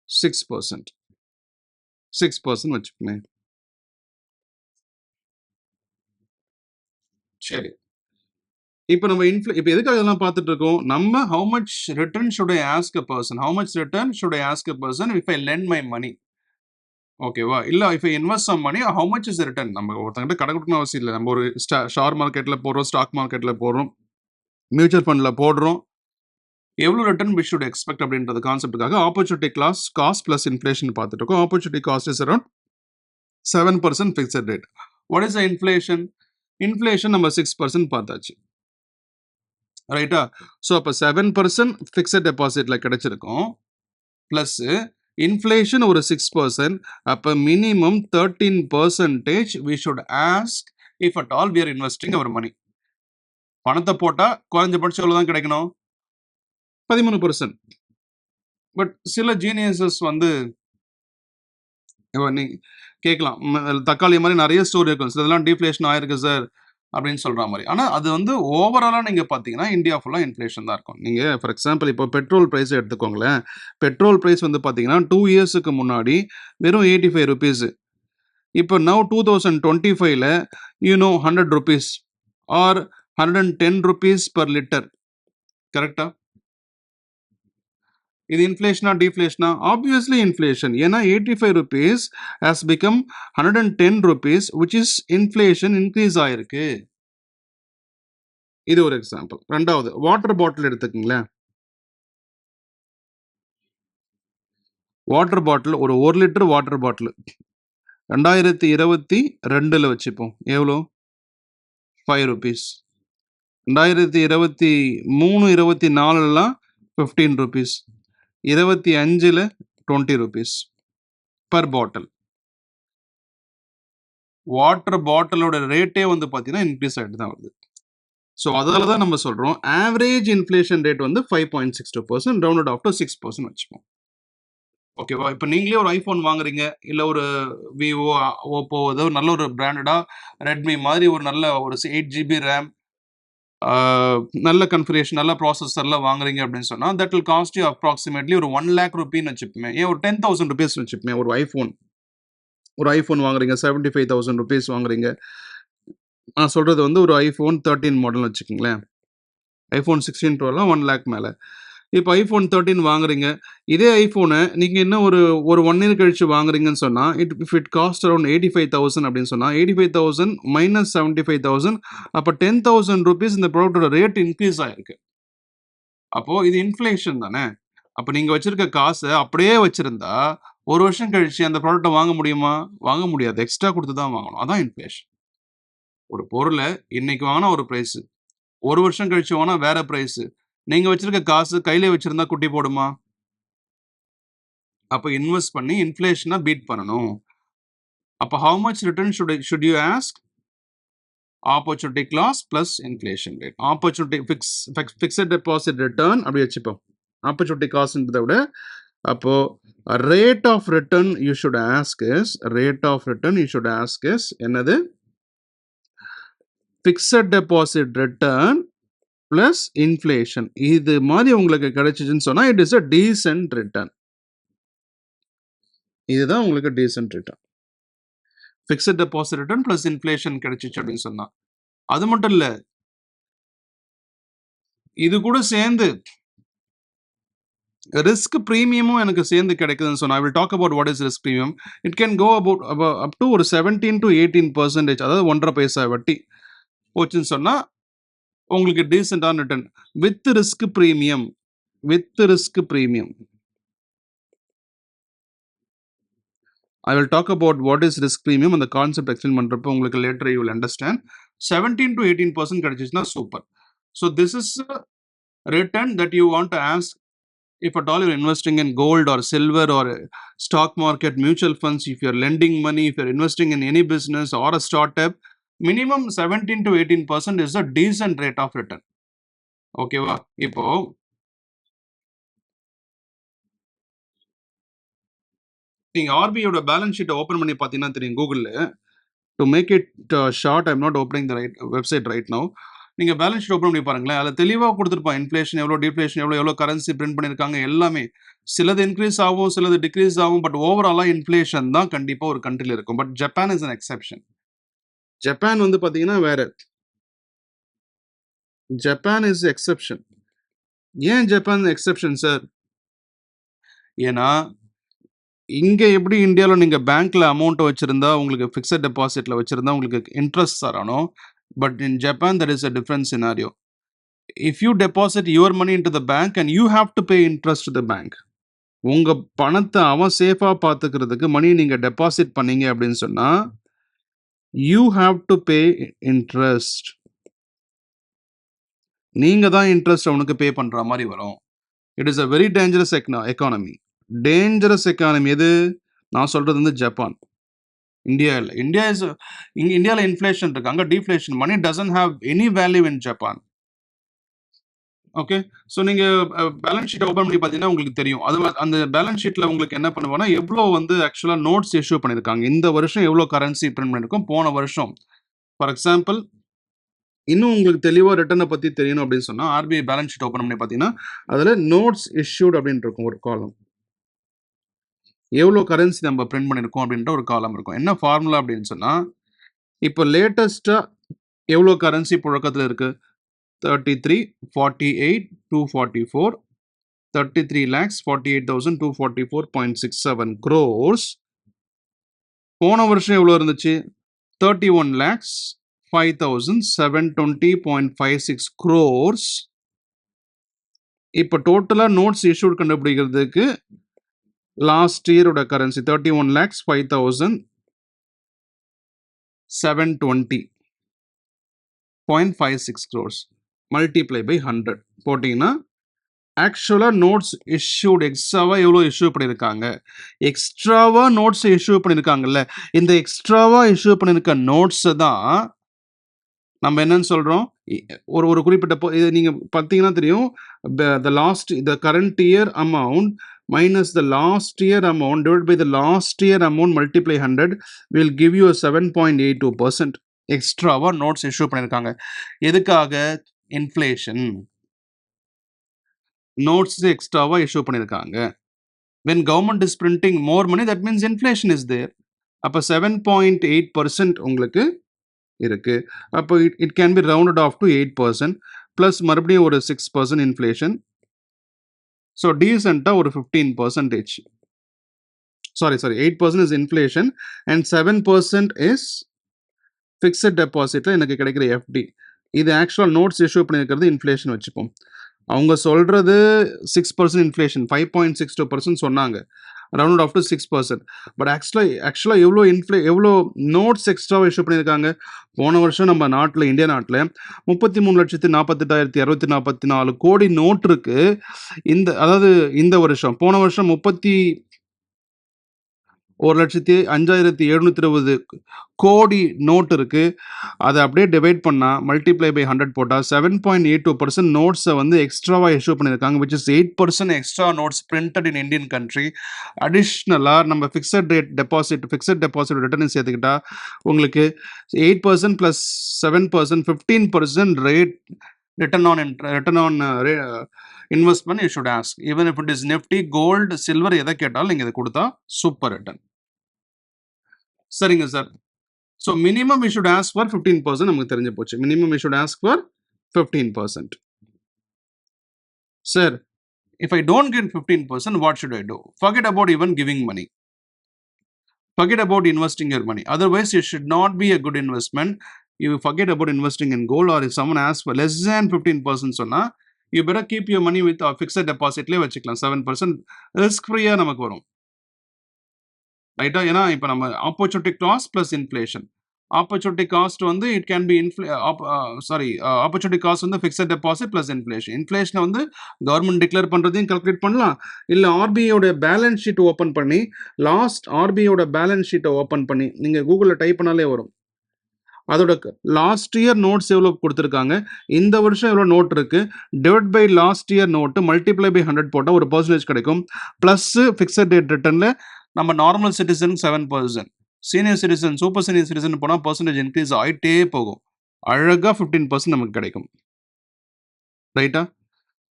6%. 6% வச்சுக்கோங்க. சரி, இப்போ நம்ம இப்போ எதுக்காக இதெல்லாம் பார்த்துட்டு இருக்கோம்? நம்ம how much return should I ask a person? How much return should I ask a person if I lend my money? ஓகேவா? இல்ல if I invest some money, how much is the return? நம்ம ஒருத்தங்கிட்ட கடன் கொடுக்கணும் அவசியம் இல்லை. நம்ம ஒரு ஷேர் மார்க்கெட்ல போடுறோம், ஸ்டாக் மார்க்கெட்ல போடுறோம், மியூச்சுவல் ஃபண்ட்ல போடுறோம். எவ்வளவு ரிட்டர்ன் we should expect அப்படின்றது கான்செப்டுக்காக ஆப்பர்ச்சுனிட்டி காஸ்ட் பிளஸ் இன்ஃப்ளேஷன் பார்த்துட்டு இருக்கோம். Opportunity cost is around 7% fixed rate. What is the inflation? Inflation நம்ம 6% பார்த்தாச்சு, ரைட்டா? ஸோ அப்போ 7% ஃபிக்ஸட் டெபாசிட்ல கிடைச்சிருக்கும், பிளஸ் இன்ஃப்ளேஷன் ஒரு 6%. அப்போ minimum 13% we should ask if at all we are investing our money. பணத்தை போட்டா குறைஞ்சபட்சம் எவ்வளவு தான் கிடைக்கணும்? 13%. பட் சில ஜீனியஸஸ் வந்து நீ கேட்கலாம், தக்காளி மாதிரி நிறைய ஸ்டோரி இருக்கும், சிலதெல்லாம் டீஃப்ளேஷன் ஆயிருக்கு சார் அப்படின்னு சொல்ற மாதிரி. ஆனா அது வந்து ஓவராலா நீங்க பாத்தீங்கன்னா இந்தியா ஃபுல்லா இன்ஃப்ளேஷன் தான் இருக்கும். நீங்க ஃபார் எக்ஸாம்பிள் இப்போ பெட்ரோல் பிரைஸ் எடுத்துக்கோங்களேன். பெட்ரோல் பிரைஸ் வந்து பாத்தீங்கன்னா 2 இயர்ஸுக்கு முன்னாடி வெறும் 85 rupees. இப்போ நவ் 2025ல 100 rupees or 110 rupees per liter. கரெக்டா? இது இன்ஃப்ளேஷனா டீஃப்ளேஷனா? Obviously inflation. ஏன்னா 85 rupees has become 110 rupees, which is inflation increase ஆயிருக்கு. இது ஒரு எக்ஸாம்பிள். ரெண்டாவது வாட்டர் பாட்டில் எடுத்துக்கங்களேன். வாட்டர் பாட்டில் ஒரு 1 லிட்டர் வாட்டர் பாட்டில் 2022ல வச்சுப்போம், எவ்வளோ? 5 rupees. 2023-24லாம் 15 rupees. 25ல 20 rupees per bottle. வாட்டர் பாட்டிலோட ரேட்டே வந்து பார்த்தீங்கன்னா இன்க்ரீஸ் ஆகிட்டு தான் வருது. ஸோ அதனால தான் நம்ம சொல்கிறோம் ஆவரேஜ் இன்ஃப்ளேஷன் ரேட் வந்து 5.62%, ரவுண்டட் ஆஃப் டு 6% வச்சுப்போம். ஓகேவா? இப்போ நீங்களே ஒரு ஐஃபோன் வாங்குறீங்க, இல்லை ஒரு விவோ, ஓப்போ, ஏதோ நல்ல ஒரு பிராண்டடாக ரெட்மி மாதிரி ஒரு நல்ல ஒரு 8 GB ரேம், நல்ல கன்ஃபிகரேஷன், நல்ல ப்ராசஸர்லாம் வாங்குறீங்க அப்படின்னு சொன்னால் that will cost you approximately ஒரு 1 lakh rupees வச்சுப்போமே. ஏன் ஒரு 10,000 rupees வச்சுப்போமே. ஒரு ஐஃபோன் வாங்குறீங்க, 75,000 rupees வாங்குறீங்க. நான் சொல்கிறது வந்து ஒரு ஐஃபோன் 13 மாடல் வச்சுக்கோங்களேன். ஐஃபோன் 16 ப்ரோலாம் 1 lakh மேலே. இப்போ ஐஃபோன் 13 வாங்குறீங்க. இதே ஐஃபோனை நீங்கள் இன்னும் ஒரு 1 year கழிச்சு வாங்குறீங்கன்னு சொன்னால் இஃப் இட் காஸ்ட் அரௌண்ட் 85,000 அப்படின்னு சொன்னால் 85,000 மைனஸ் 75,000, அப்போ 10,000 rupees இந்த ப்ராடக்டோட ரேட் இன்க்ரீஸ் ஆகிருக்கு. அப்போது இது இன்ஃப்ளேஷன் தானே. அப்ப நீங்க வச்சிருக்க காசை அப்படியே வச்சிருந்தா, 1 வருஷம் கழிச்சு அந்த ப்ராடக்ட்ட வாங்க முடியுமா? வாங்க முடியாது. எக்ஸ்ட்ரா குடுத்து தான் வாங்கணும். அதான் இன்ஃப்ளேஷன். ஒரு பொருள இன்னைக்கு வாங்குனா ஒரு பிரைஸு. 1 வருஷம் கழிச்சு வாங்குனா வேற பிரைஸு. நீங்க வச்சிருக்க காசு கையில வச்சிருந்தா குட்டி போடுமா? அப்ப இன்வெஸ்ட் பண்ணி இன்ஃப்ளேஷன பீட் பண்ணணும். அப்ப how much return should you ask? Opportunity cost plus inflation rate. Opportunity fixed deposit return அப்படி வச்சுப்போம். ஆப்பர்ச்சுனிட்டி காஸ்ட்ன்றத விட அப்போ rate of return you should ask is என்னது? Fixed deposit return plus inflation. இது மாதிரி உங்களுக்கு கிடைச்சிச்சுன்னு சொன்னா it is a decent return. இதுதான் உங்களுக்கு decent return. Fixed deposit return plus inflation கிடைச்சிச்சு அப்படின்னு சொன்னா. அது மட்டும் இல்ல, இது கூட சேர்ந்து ரிஸ்க் பிரீமியமும் எனக்கு சேர்ந்து கிடைக்குதுன்னு சொன்னா, I will talk about what is risk premium. It can go about up to ஒரு 17 to 18%, அதாவது 1.5 பைசா வட்டி போச்சுன்னு சொன்னா உங்களுக்கு டீசென்டான return with risk premium. I will talk about what is risk premium and the concept explain பண்றப்ப உங்களுக்கு later you will understand. 17 to 18% கிடைச்சிச்சுன்னா super. So this is a return that you want to ask if at all you're investing in gold or silver or stock market, mutual funds, if you're lending money, if you're investing in any business or a startup, minimum 17 to 18% is a decent rate of return. ஓகேவா? இப்போ நீங்க ஆர்பிஐயோட balance ஷீட்டை open பண்ணி பார்த்தீங்கன்னா தெரியும் கூகுளில். To make it short, I'm not opening the website right now. நீங்கள் balance sheet open பண்ணி பாருங்களேன், அதில் தெளிவாக கொடுத்துருப்பான் இன்ஃப்ளேஷன் எவ்வளோ, டிஃப்ளேஷன் எவ்வளோ கரன்சி பிரிண்ட் பண்ணியிருக்காங்க எல்லாமே. சிலது இன்க்ரீஸ் ஆகும், சிலது டிக்ரீஸ் ஆகும், பட் ஓவராலாக இன்ஃப்ளேஷன் தான் கண்டிப்பாக ஒரு கண்ட்ரியில் இருக்கும். But Japan is an exception. Japan வந்து பார்த்தீங்கன்னா வேற. Japan is exception. ஏன் ஜப்பான் எக்ஸெப்ஷன் சார்? ஏன்னா இங்கே எப்படி இந்தியாவில் நீங்கள் பேங்க்கில் அமௌண்ட்டை வச்சுருந்தா உங்களுக்கு ஃபிக்ஸட் டெபாசிட்டில் வச்சுருந்தா உங்களுக்கு இன்ட்ரெஸ்ட் தரணும். But in Japan that is a different scenario. If you deposit your money in to the bank and you have to pay interest to the bank. உங்கள் பணத்தை அவன் சேஃபாக பார்த்துக்கிறதுக்கு மணி நீங்கள் டெபாசிட் பண்ணீங்க அப்படின்னு சொன்னால் you have to pay interest. நீங்கள் தான் இன்ட்ரெஸ்ட் அவனுக்கு பே பண்ணுற மாதிரி வரும். It is a very dangerous economy. Dangerous economy எது? நான் சொல்கிறது வந்து ஜப்பான், இந்தியா இல்லை. இந்தியாவில் இன்ஃப்ளேஷன் இருக்கு, அங்கே deflation. Money doesn't have any value in Japan. Okay, so நீங்கள் பேலன்ஸ் ஷீட்டை ஓப்பன் பண்ணி பார்த்தீங்கன்னா உங்களுக்கு தெரியும். அது அந்த பேலன்ஸ் ஷீட்டில் உங்களுக்கு என்ன பண்ணுவோன்னா எவ்வளோ வந்து ஆக்சுவலாக நோட்ஸ் இஷ்யூ பண்ணியிருக்காங்க, இந்த வருஷம் எவ்வளோ கரன்சி பிரிண்ட் பண்ணியிருக்கோம், போன வருஷம். ஃபார் எக்ஸாம்பிள் இன்னும் உங்களுக்கு தெளிவாக ரிட்டர்னை பற்றி தெரியணும் அப்படின்னு சொன்னால் ஆர்பிஐ பேலன்ஸ் ஷீட் ஓப்பன் பண்ணி பார்த்தீங்கன்னா அதில் நோட்ஸ் இஷ்யூட் அப்படின்னு இருக்கும் ஒரு காலம். எவ்வளோ கரன்சி நம்ம பிரிண்ட் பண்ணியிருக்கோம் அப்படின்ற ஒரு காலம் இருக்கும். என்ன ஃபார்முலா அப்படின்னு சொன்னால், இப்போ லேட்டஸ்ட்டாக எவ்வளோ கரன்சி புழக்கத்தில் இருக்குது? 33,48,244, 33,48,244.67 crores. போன வருஷம் எவ்வளோ இருந்துச்சு? 31,05,720.56 crores. இப்போ டோட்டலாக நோட்ஸ் இஷ்யூட் கண்டுபிடிக்கிறதுக்கு லாஸ்ட் இயரோட கரன்சி 31,05,720.56 crores மல்டிப்ளை பை 100 போட்டிங்கன்னா ஆக்சுவலாக நோட்ஸ் இஷ்யூட் எக்ஸ்ட்ராவாக எவ்வளோ இஷ்யூ பண்ணியிருக்காங்க? எக்ஸ்ட்ராவாக நோட்ஸ் இஷ்யூ பண்ணியிருக்காங்கல்ல, இந்த எக்ஸ்ட்ராவாக இஷ்யூ பண்ணியிருக்க நோட்ஸை தான் நம்ம என்னன்னு சொல்கிறோம்? ஒரு குறிப்பிட்ட இது நீங்கள் பார்த்தீங்கன்னா தெரியும். the current year amount minus the last year amount divided by the last year amount multiply 100 will give you a 7.82%. எக்ஸ்ட்ராவாக நோட்ஸ் இஷ்யூ பண்ணியிருக்காங்க. எதுக்காக? இன்ஃப்ளேஷன். நோட்ஸ் எக்ஸ்ட்ராவாக இஷ்யூ பண்ணியிருக்காங்க. when government is printing more money that means inflation is there. அப்போ 7.8% உங்களுக்கு இருக்கு. அப்போ it can be rounded off to 8% plus மறுபடியும் ஒரு 6% இன்ஃப்ளேஷன். ஸோ டீசெண்டாக ஒரு 15%. Sorry 8% is inflation and 7% is fixed டெபாசிட்டில் எனக்கு கிடைக்கிற எஃப்டி. இது ஆக்சுவலாக நோட்ஸ் இஷ்யூ பண்ணியிருக்கிறது இன்ஃப்ளேஷன் வச்சுப்போம். அவங்க சொல்றது 6% இன்ஃப்ளேஷன் 5.62% சொன்னாங்க. Round of to 6%. பட் ஆக்சுவலா எவ்வளோ நோட்ஸ் எக்ஸ்ட்ராவா இஷ்யூ பண்ணியிருக்காங்க. போன வருஷம் நம்ம நாட்டில் இந்தியா நாட்டில் 33,48,644 கோடி நோட் இருக்கு. அதாவது இந்த வருஷம் போன வருஷம் 1,05,720 கோடி நோட் இருக்கு. அதை அப்படியே டிவைட் பண்ணா மல்டிப்ளை பை 100 போட்டா 7.82% நோட்ஸை வந்து எக்ஸ்ட்ராவா இஷ்யூ பண்ணியிருக்காங்க, which is 8% extra notes printed in Indian country. அடிஷ்னலா நம்ம ஃபிக்ஸட் டெபாசிட் ரிட்டர்ன் சேர்த்துக்கிட்டா உங்களுக்கு 8% plus 7% 15% rate return on investment you should ask. Even if it is nifty, gold, silver எதை கேட்டாலும் நீங்க இதை கொடுத்தா சூப்பர் ரிட்டர்ன். சரிங்க sir. So minimum we should ask for 15%. நமக்கு தெரிஞ்சு போச்சு. Minimum we should ask for 15%. Sir, if I don't get 15%, what should I do? Forget about even giving money. Forget about investing your money. Otherwise, it should not be a good investment. You forget about investing in gold, or if someone asks for less than 15%, சொன்னா you better keep your money with a fixed depositலே வச்சுக்கலாம். 7% risk ஃப்ரீயா நமக்கு வரும். ரைட்டா? ஏன்னா இப்போ நம்ம opportunity cost plus inflation. Opportunity cost வந்து it can be opportunity cost வந்து ஃபிக்ஸட் டெபாசிட் பிளஸ் இன்ஃப்ளேஷன். இன்ஃப்ளேஷனை வந்து கவர்மெண்ட் டிக்ளேர் பண்ணுறதையும் கால்குலேட் பண்ணலாம். இல்லை ஆர்பிஐயோட பேலன்ஸ் ஷீட் ஓப்பன் பண்ணி ஆர்பிஐயோட பேலன்ஸ் ஷீட்டை ஓப்பன் பண்ணி நீங்கள் கூகுளில் டைப் பண்ணாலே வரும். அதோட லாஸ்ட் இயர் நோட்ஸ் எவ்வளோ கொடுத்துருக்காங்க, இந்த வருஷம் எவ்வளோ நோட் இருக்கு, divide by last year note multiply by 100 போட்டால் ஒரு பர்சன்டேஜ் கிடைக்கும். ப்ளஸ் ஃபிக்ஸட் டேட் ரிட்டர்னில் நம்ம normal citizen 7%, senior citizen, super senior citizen போனால் பர்சன்டேஜ் இன்க்ரீஸ் ஆகிட்டே போகும். அழகாக 15% நமக்கு கிடைக்கும். ரைட்டா?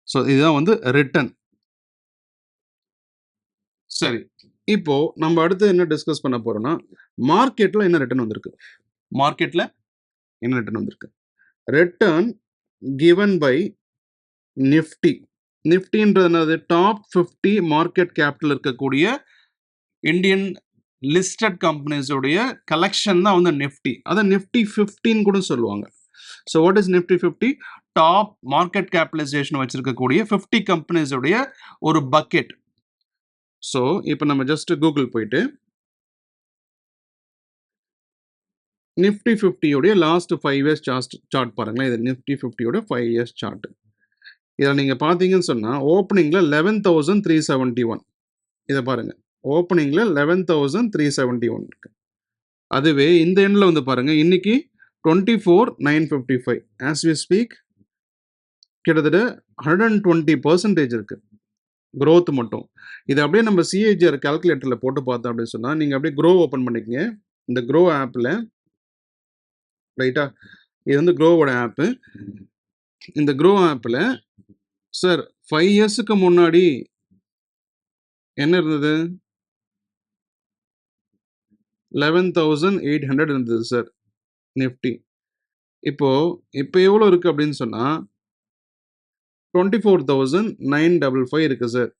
ஸோ இதுதான் வந்து ரிட்டர்ன். சரி, இப்போ நம்ம அடுத்து என்ன டிஸ்கஸ் பண்ண போறோம்னா, மார்க்கெட்ல என்ன ரிட்டர்ன் வந்திருக்கு. மார்க்கெட்ல என்ன ரிட்டர்ன் வந்திருக்கு? Return given by Nifty. நிஃப்டின்றது என்னது? டாப் 50 மார்க்கெட் கேபிட்டல் இருக்கக்கூடிய இந்தியன் லிஸ்டட் கம்பெனிஸோடைய கலெக்ஷன் தான் வந்து நிஃப்டி. அதை நிஃப்டி 15 கூட சொல்லுவாங்க. So what is Nifty 50? Top market capitalisation வச்சிருக்கக்கூடிய 50 கம்பெனிஸோடைய ஒரு பக்கெட். ஸோ இப்போ நம்ம ஜஸ்ட் கூகுள் போயிட்டு நிஃப்டி 50யோடைய லாஸ்ட் 5 இயர்ஸ் சார்ட் பாருங்களேன். இது நிஃப்டி 50யோட 5 இயர்ஸ் சார்ட். இதில் நீங்கள் பார்த்தீங்கன்னு சொன்னால் ஓப்பனிங்கில் 11,371. இதை பாருங்க, ஓப்பனிங்கில் 11,371 இருக்கு. அதுவே இந்த எண்ணில் வந்து பாருங்க, இன்னைக்கு 24,955. ஆஸ் வி ஸ்பீக் கிட்டத்தட்ட 120% இருக்கு growth மட்டும். இது அப்படியே நம்ம சிஏஜிஆர் கால்குலேட்டரில் போட்டு பார்த்தோம் அப்படின்னு சொன்னால், நீங்கள் அப்படியே க்ரோ ஓப்பன் பண்ணிக்கங்க. இந்த க்ரோ ஆப்பில், ரைட்டா, இது வந்து க்ரோவோட ஆப்பு. இந்த க்ரோ ஆப்பில் சார் 5 இயர்ஸுக்கு முன்னாடி என்ன இருந்தது? 11,800 இருந்தது சார் நிஃப்டி. இப்போ எவ்வளோ இருக்கு அப்படின்னு சொன்னா 24,955 இருக்கு சார்.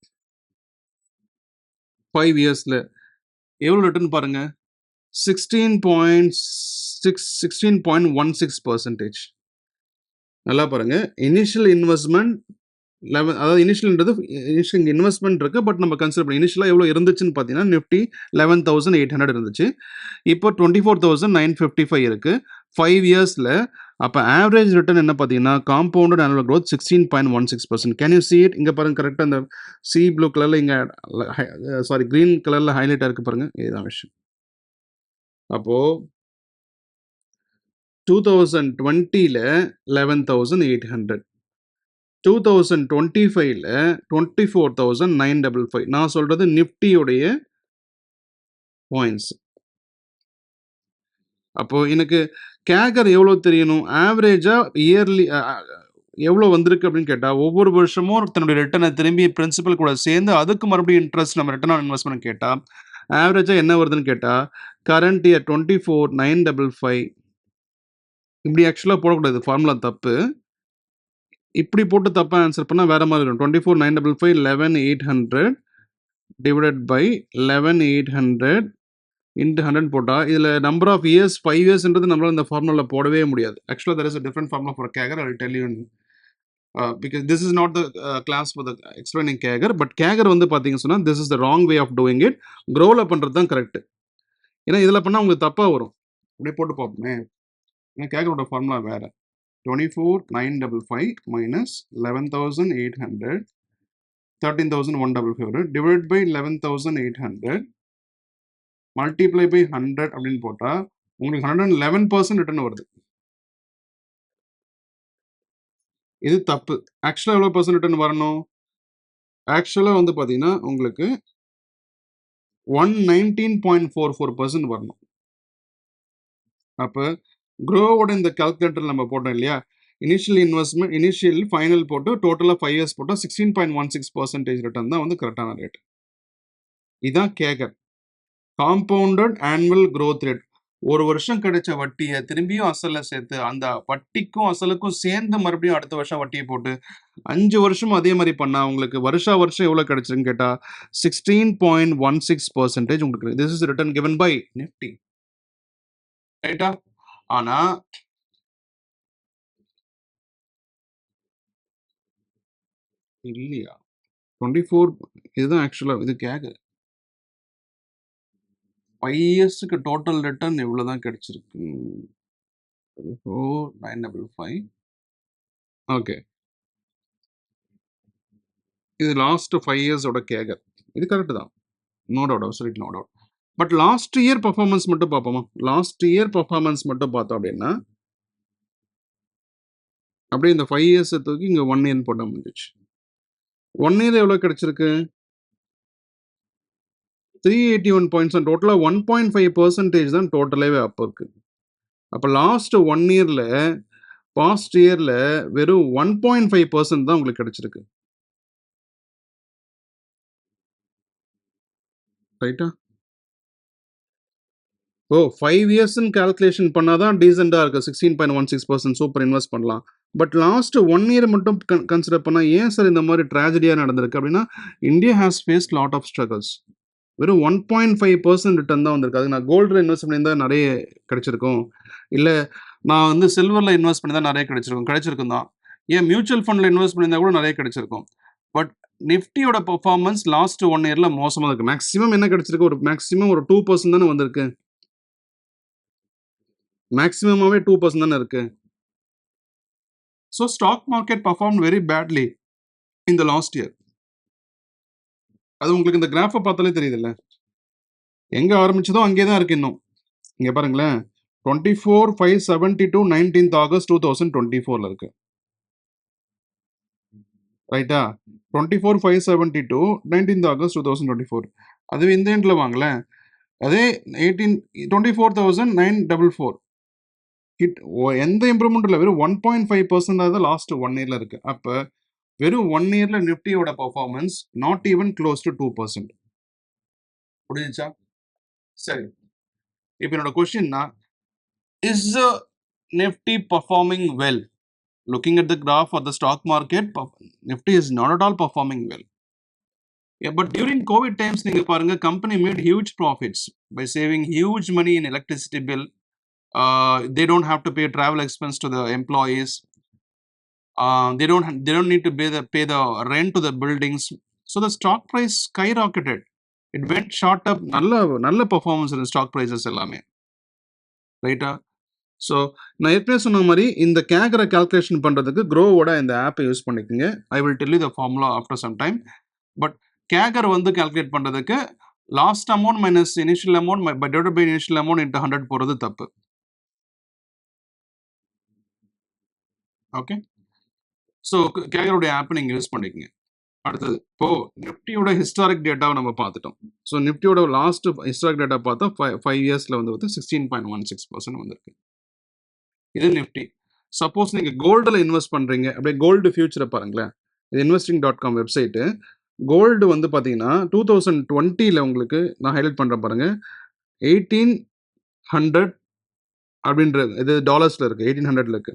5 இயர்ஸ்ல எவ்வளோ ரிட்டர்ன் பாருங்க, 16.16%. நல்லா பாருங்க. இனிஷியல் இன்வெஸ்ட்மெண்ட் 11, அதாவது இனிஷியல் இன்வெஸ்ட்மெண்ட் இருக்கு. பட் நம்ம கன்சிடர் பண்ணி இனிஷியலாக எவ்வளோ இருந்துச்சுன்னு பார்த்தீங்கன்னா நிஃப்டி 11,800 இருந்துச்சு. இப்போ 24,955 இருக்கு 5 இயர்ஸில். அப்போ ஆவரேஜ் ரிட்டர்ன் என்ன பார்த்தீங்கன்னா compounded annual growth 16.16%. Can you see it? இங்கே பாருங்க, கரெக்டாக அந்த சி ப்ளூ கலரில் இங்கே க்ரீன் கலரில் ஹைலைட்டாக இருக்கு பாருங்க, இதுதான் விஷயம். அப்போது 2020ல் 11,800, 2025ல் 24,955. நான் சொல்றது நிஃப்டியோடைய பாயிண்ட்ஸ். அப்போ எனக்கு கேகர் எவ்வளோ தெரியணும், ஆவரேஜா இயர்லி எவ்வளோ வந்திருக்கு அப்படின்னு கேட்டால், ஒவ்வொரு வருஷமும் தன்னுடைய ரிட்டர்னை திரும்பி பிரின்சிபல் கூட சேர்ந்து அதுக்கு மறுபடியும் இன்ட்ரெஸ்ட் நம்ம ரிட்டர்ன் ஆன் இன்வெஸ்ட்மெண்ட் கேட்டால் ஆவரேஜாக என்ன வருதுன்னு கேட்டால் கரண்ட் இயர் 24,955. இப்படி ஆக்சுவலாக போடக்கூடாது, ஃபார்முலா தப்பு. இப்படி போட்டு தப்பாக ஆன்சர் பண்ணால் வேற மாதிரி இருக்கும். 24,955 11,800 டிவைடட் பை 11,800 இன்ட்டு 100 போட்டால் இதில் நம்பர் ஆஃப் இயர்ஸ் 5 இயர்ஸ்ன்றது நம்மளால் இந்த ஃபார்முலாவில் போடவே முடியாது. ஆக்சுவலாக there is a different formula for கேகர். I will tell you in because this is not the class for the explaining Kaggle, but Kaggle வந்து பார்த்தீங்க சொன்னா this is the wrong way of doing it. Growல பண்றது தான் correct. ஏன்னா இதில் பண்ணால் உங்களுக்கு தப்பாக வரும். அப்படியே போட்டு பார்ப்போமே. ஏன்னா Kaggleோட ஃபார்முலா வேற. 24,955 minus 11,800 13,155 divided by 11,800 multiply by 100 அப்படின்னு போட்டா உங்களுக்கு 111% ரிட்டர்ன் வருது. இது தப்பு. ஆக்சுவலா எவ்வளவு பர்சன்ட் ரிட்டர்ன் வரணும்? ஆக்சுவலா வந்து பாத்தீங்கன்னா உங்களுக்கு 119.44% வரணும். அப்ப க்ரோவோட இந்த கால்குலேட்டர் நம்ம போட்டோம் இல்லையா, இனிஷியல் இன்வெஸ்ட்மெண்ட் இனிஷியல் ஃபைனல் போட்டு டோட்டலா 5 இயர்ஸ் போட்டா 16.16% ரிட்டர்ன் தான் வந்து கரெக்டான ரேட். இதுதான் கேகர், காம்பவுண்டட் ஆனுவல் growth ரேட். ஒரு வருஷம் கிடைச்ச வட்டியை திரும்பியும் அசலை சேர்த்து அந்த வட்டிக்கும் அசலுக்கும் சேர்ந்து மறுபடியும் அடுத்த வருஷம் வட்டியை போட்டு 5 வருஷம் அதே மாதிரி பண்ணா உங்களுக்கு வருஷம் எவ்வளவு கிடைச்சிருன்னு கேட்டா 16.16% உங்களுக்கு. This is return given by Nifty, ரைட்டா? ஆனா இல்லையா 24 இதுதான் ஆக்சுவலா இது கேக 5 இயர்ஸ்க்கு டோட்டல் ரிட்டர்ன் எவ்வளவுதான் கிடைச்சிருக்கு? 955. ஓகே, இது லாஸ்ட் 5 இயர்ஸோட கேகர். இது கரெக்ட் தான், நோ டவுட், சரி, no doubt. But last year performance மட்டும் பார்ப்போமா? லாஸ்ட் இயர் பர்ஃபார்மன்ஸ் மட்டும் பார்த்தோம் அப்படின்னா அப்படியே இந்த 5 இயர்ஸ் தூக்கி இங்க 1 இயர் போட்டா முடிஞ்சிச்சு. 1 இயர் எவ்வளவு கிடைச்சிருக்கு? 381 பாயிண்ட்ஸ். டோட்டலா 1.5% தான் டோட்டலாவே அப் இருக்கு. அப்ப லாஸ்ட் 1 இயர்ல பாஸ்ட் இயர்ல வெறும் 1.5% தான் உங்களுக்கு கிடைச்சிருக்கு, ரைட்டா? ஓ 5 இயர்ஸ்ன்னு கால்குலேஷன் பண்ணாதான் டீசெண்டா இருக்கு. 16.16% சூப்பர் இன்வெஸ்ட் பண்ணலாம். பட் லாஸ்ட் 1 இயர் மட்டும் கன்சிடர் பண்ணா ஏன் சார் இந்த மாதிரி ட்ராஜடியா நடந்திருக்கு அப்படின்னா, India has faced lot of struggles. வெறும் 1.5% ரிட்டர்ன் தான் வந்திருக்கு. அது நான் கோல்டில் இன்வெஸ்ட் பண்ணியிருந்தா நிறைய கிடைச்சிருக்கும், இல்லை நான் வந்து சில்வரில் இன்வெஸ்ட் பண்ணி தான் நிறைய கிடைச்சிருக்கும் தான். ஏன் மியூச்சுவல் ஃபண்டில் இன்வெஸ்ட் பண்ணியிருந்தா கூட நிறைய கிடைச்சிருக்கும். பட் நிஃப்டியோட பெர்ஃபார்மன்ஸ் லாஸ்ட் 1 இயர்ல மோசமாக இருக்கு. மேக்ஸிமம் என்ன கிடைச்சிருக்கு? ஒரு மேக்ஸிமம் ஒரு 2% தானே வந்திருக்கு. மேக்ஸிமமாவே 2% தானே இருக்கு. So stock market perform very badly இந்த லாஸ்ட் இயர். அது உங்களுக்கு இந்த கிராஃபை பார்த்தாலே தெரியுதுல்ல, எங்க ஆரம்பிச்சதோ அங்கே தான் இருக்கு. இன்னும் இங்க பாருங்களேன், 24,572 19th August 2024 இருக்கு, ரைட்டா? 24,572 19th August 2024. அதுவே இந்த எண்ட்ல வாங்கலேன், அதே 24,944. எந்த இம்ப்ரூவ்மெண்ட் இல்லை, வெறும் 1.5% தான் லாஸ்ட் 1 இயர்ல இருக்கு. அப்ப வெறும் 1 இயர்ல நிஃப்டியோட performance not even close to 2%. புரிஞ்சுச்சா? சரி, இப்போ என்னோட கொஸ்டின்னா, is Nifty performing well? Looking at the graph of the stock market, Nifty is not at all performing well. Yeah, but during COVID times, நீங்க பாருங்க, company made huge profits by saving huge money in electricity bill. They don't have to pay travel expense to the employees. They don't need to pay the rent to the buildings. So the stock price skyrocketed. It went shot up. நல்ல performance in the stock prices எல்லாமே, ரைட்டா? So நான் ஏற்கனவே சொன்ன மாதிரி இந்த கேகரை calculation பண்ணுறதுக்கு க்ரோவோட இந்த ஆப்பை யூஸ் பண்ணிக்கோங்க. I will tell you the formula after some time. But CAGR வந்து கால்குலேட் பண்ணுறதுக்கு last amount minus initial amount divided by initial amount into 100 போகிறது தப்பு. ஓகே, ஸோ கேகருடைய ஆப்பை நீங்கள் யூஸ் பண்ணிக்கோங்க. அடுத்தது, இப்போ நிஃப்டியோட ஹிஸ்டாரிக் டேட்டாவை நம்ம பார்த்துட்டோம். ஸோ நிஃப்டியோட லாஸ்ட் ஹிஸ்டாரிக் டேட்டா பார்த்தா 5 இயர்ஸில் வந்து 16.16% வந்திருக்கு. இது நிஃப்டி. சப்போஸ் நீங்க கோல்டில் இன்வெஸ்ட் பண்றீங்க, அப்படியே கோல்டு ஃபியூச்சரை பாருங்களேன். இது investing.com வெப்சைட்டு. கோல்டு வந்து பார்த்தீங்கன்னா 2020 உங்களுக்கு நான் ஹைலைட் பண்ணுறேன் பாருங்க, 1800 அப்படின்றது இது டாலர்ஸில் இருக்கு, 1800 இருக்கு.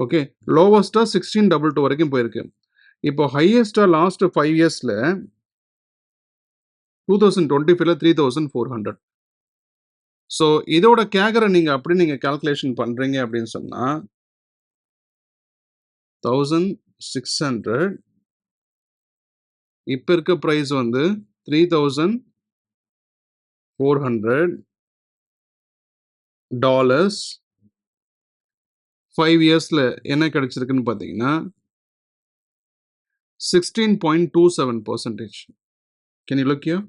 ஓகே, லோவஸ்ட்டாக 1622 வரைக்கும் போயிருக்கு. இப்போ ஹையஸ்டாக லாஸ்ட் 5 இயர்ஸில் 2025 3400. ஸோ இதோட கேகரை நீங்கள் கால்குலேஷன் பண்ணுறீங்க அப்படின்னு சொன்னால் 1000 $3,600. இப்போ இருக்க ப்ரைஸ் வந்து $3,400. 5 இயர்ஸ்ல என்ன கிடைச்சிருக்குன்னு பார்த்தீங்கன்னா 16.27%. Can you look here?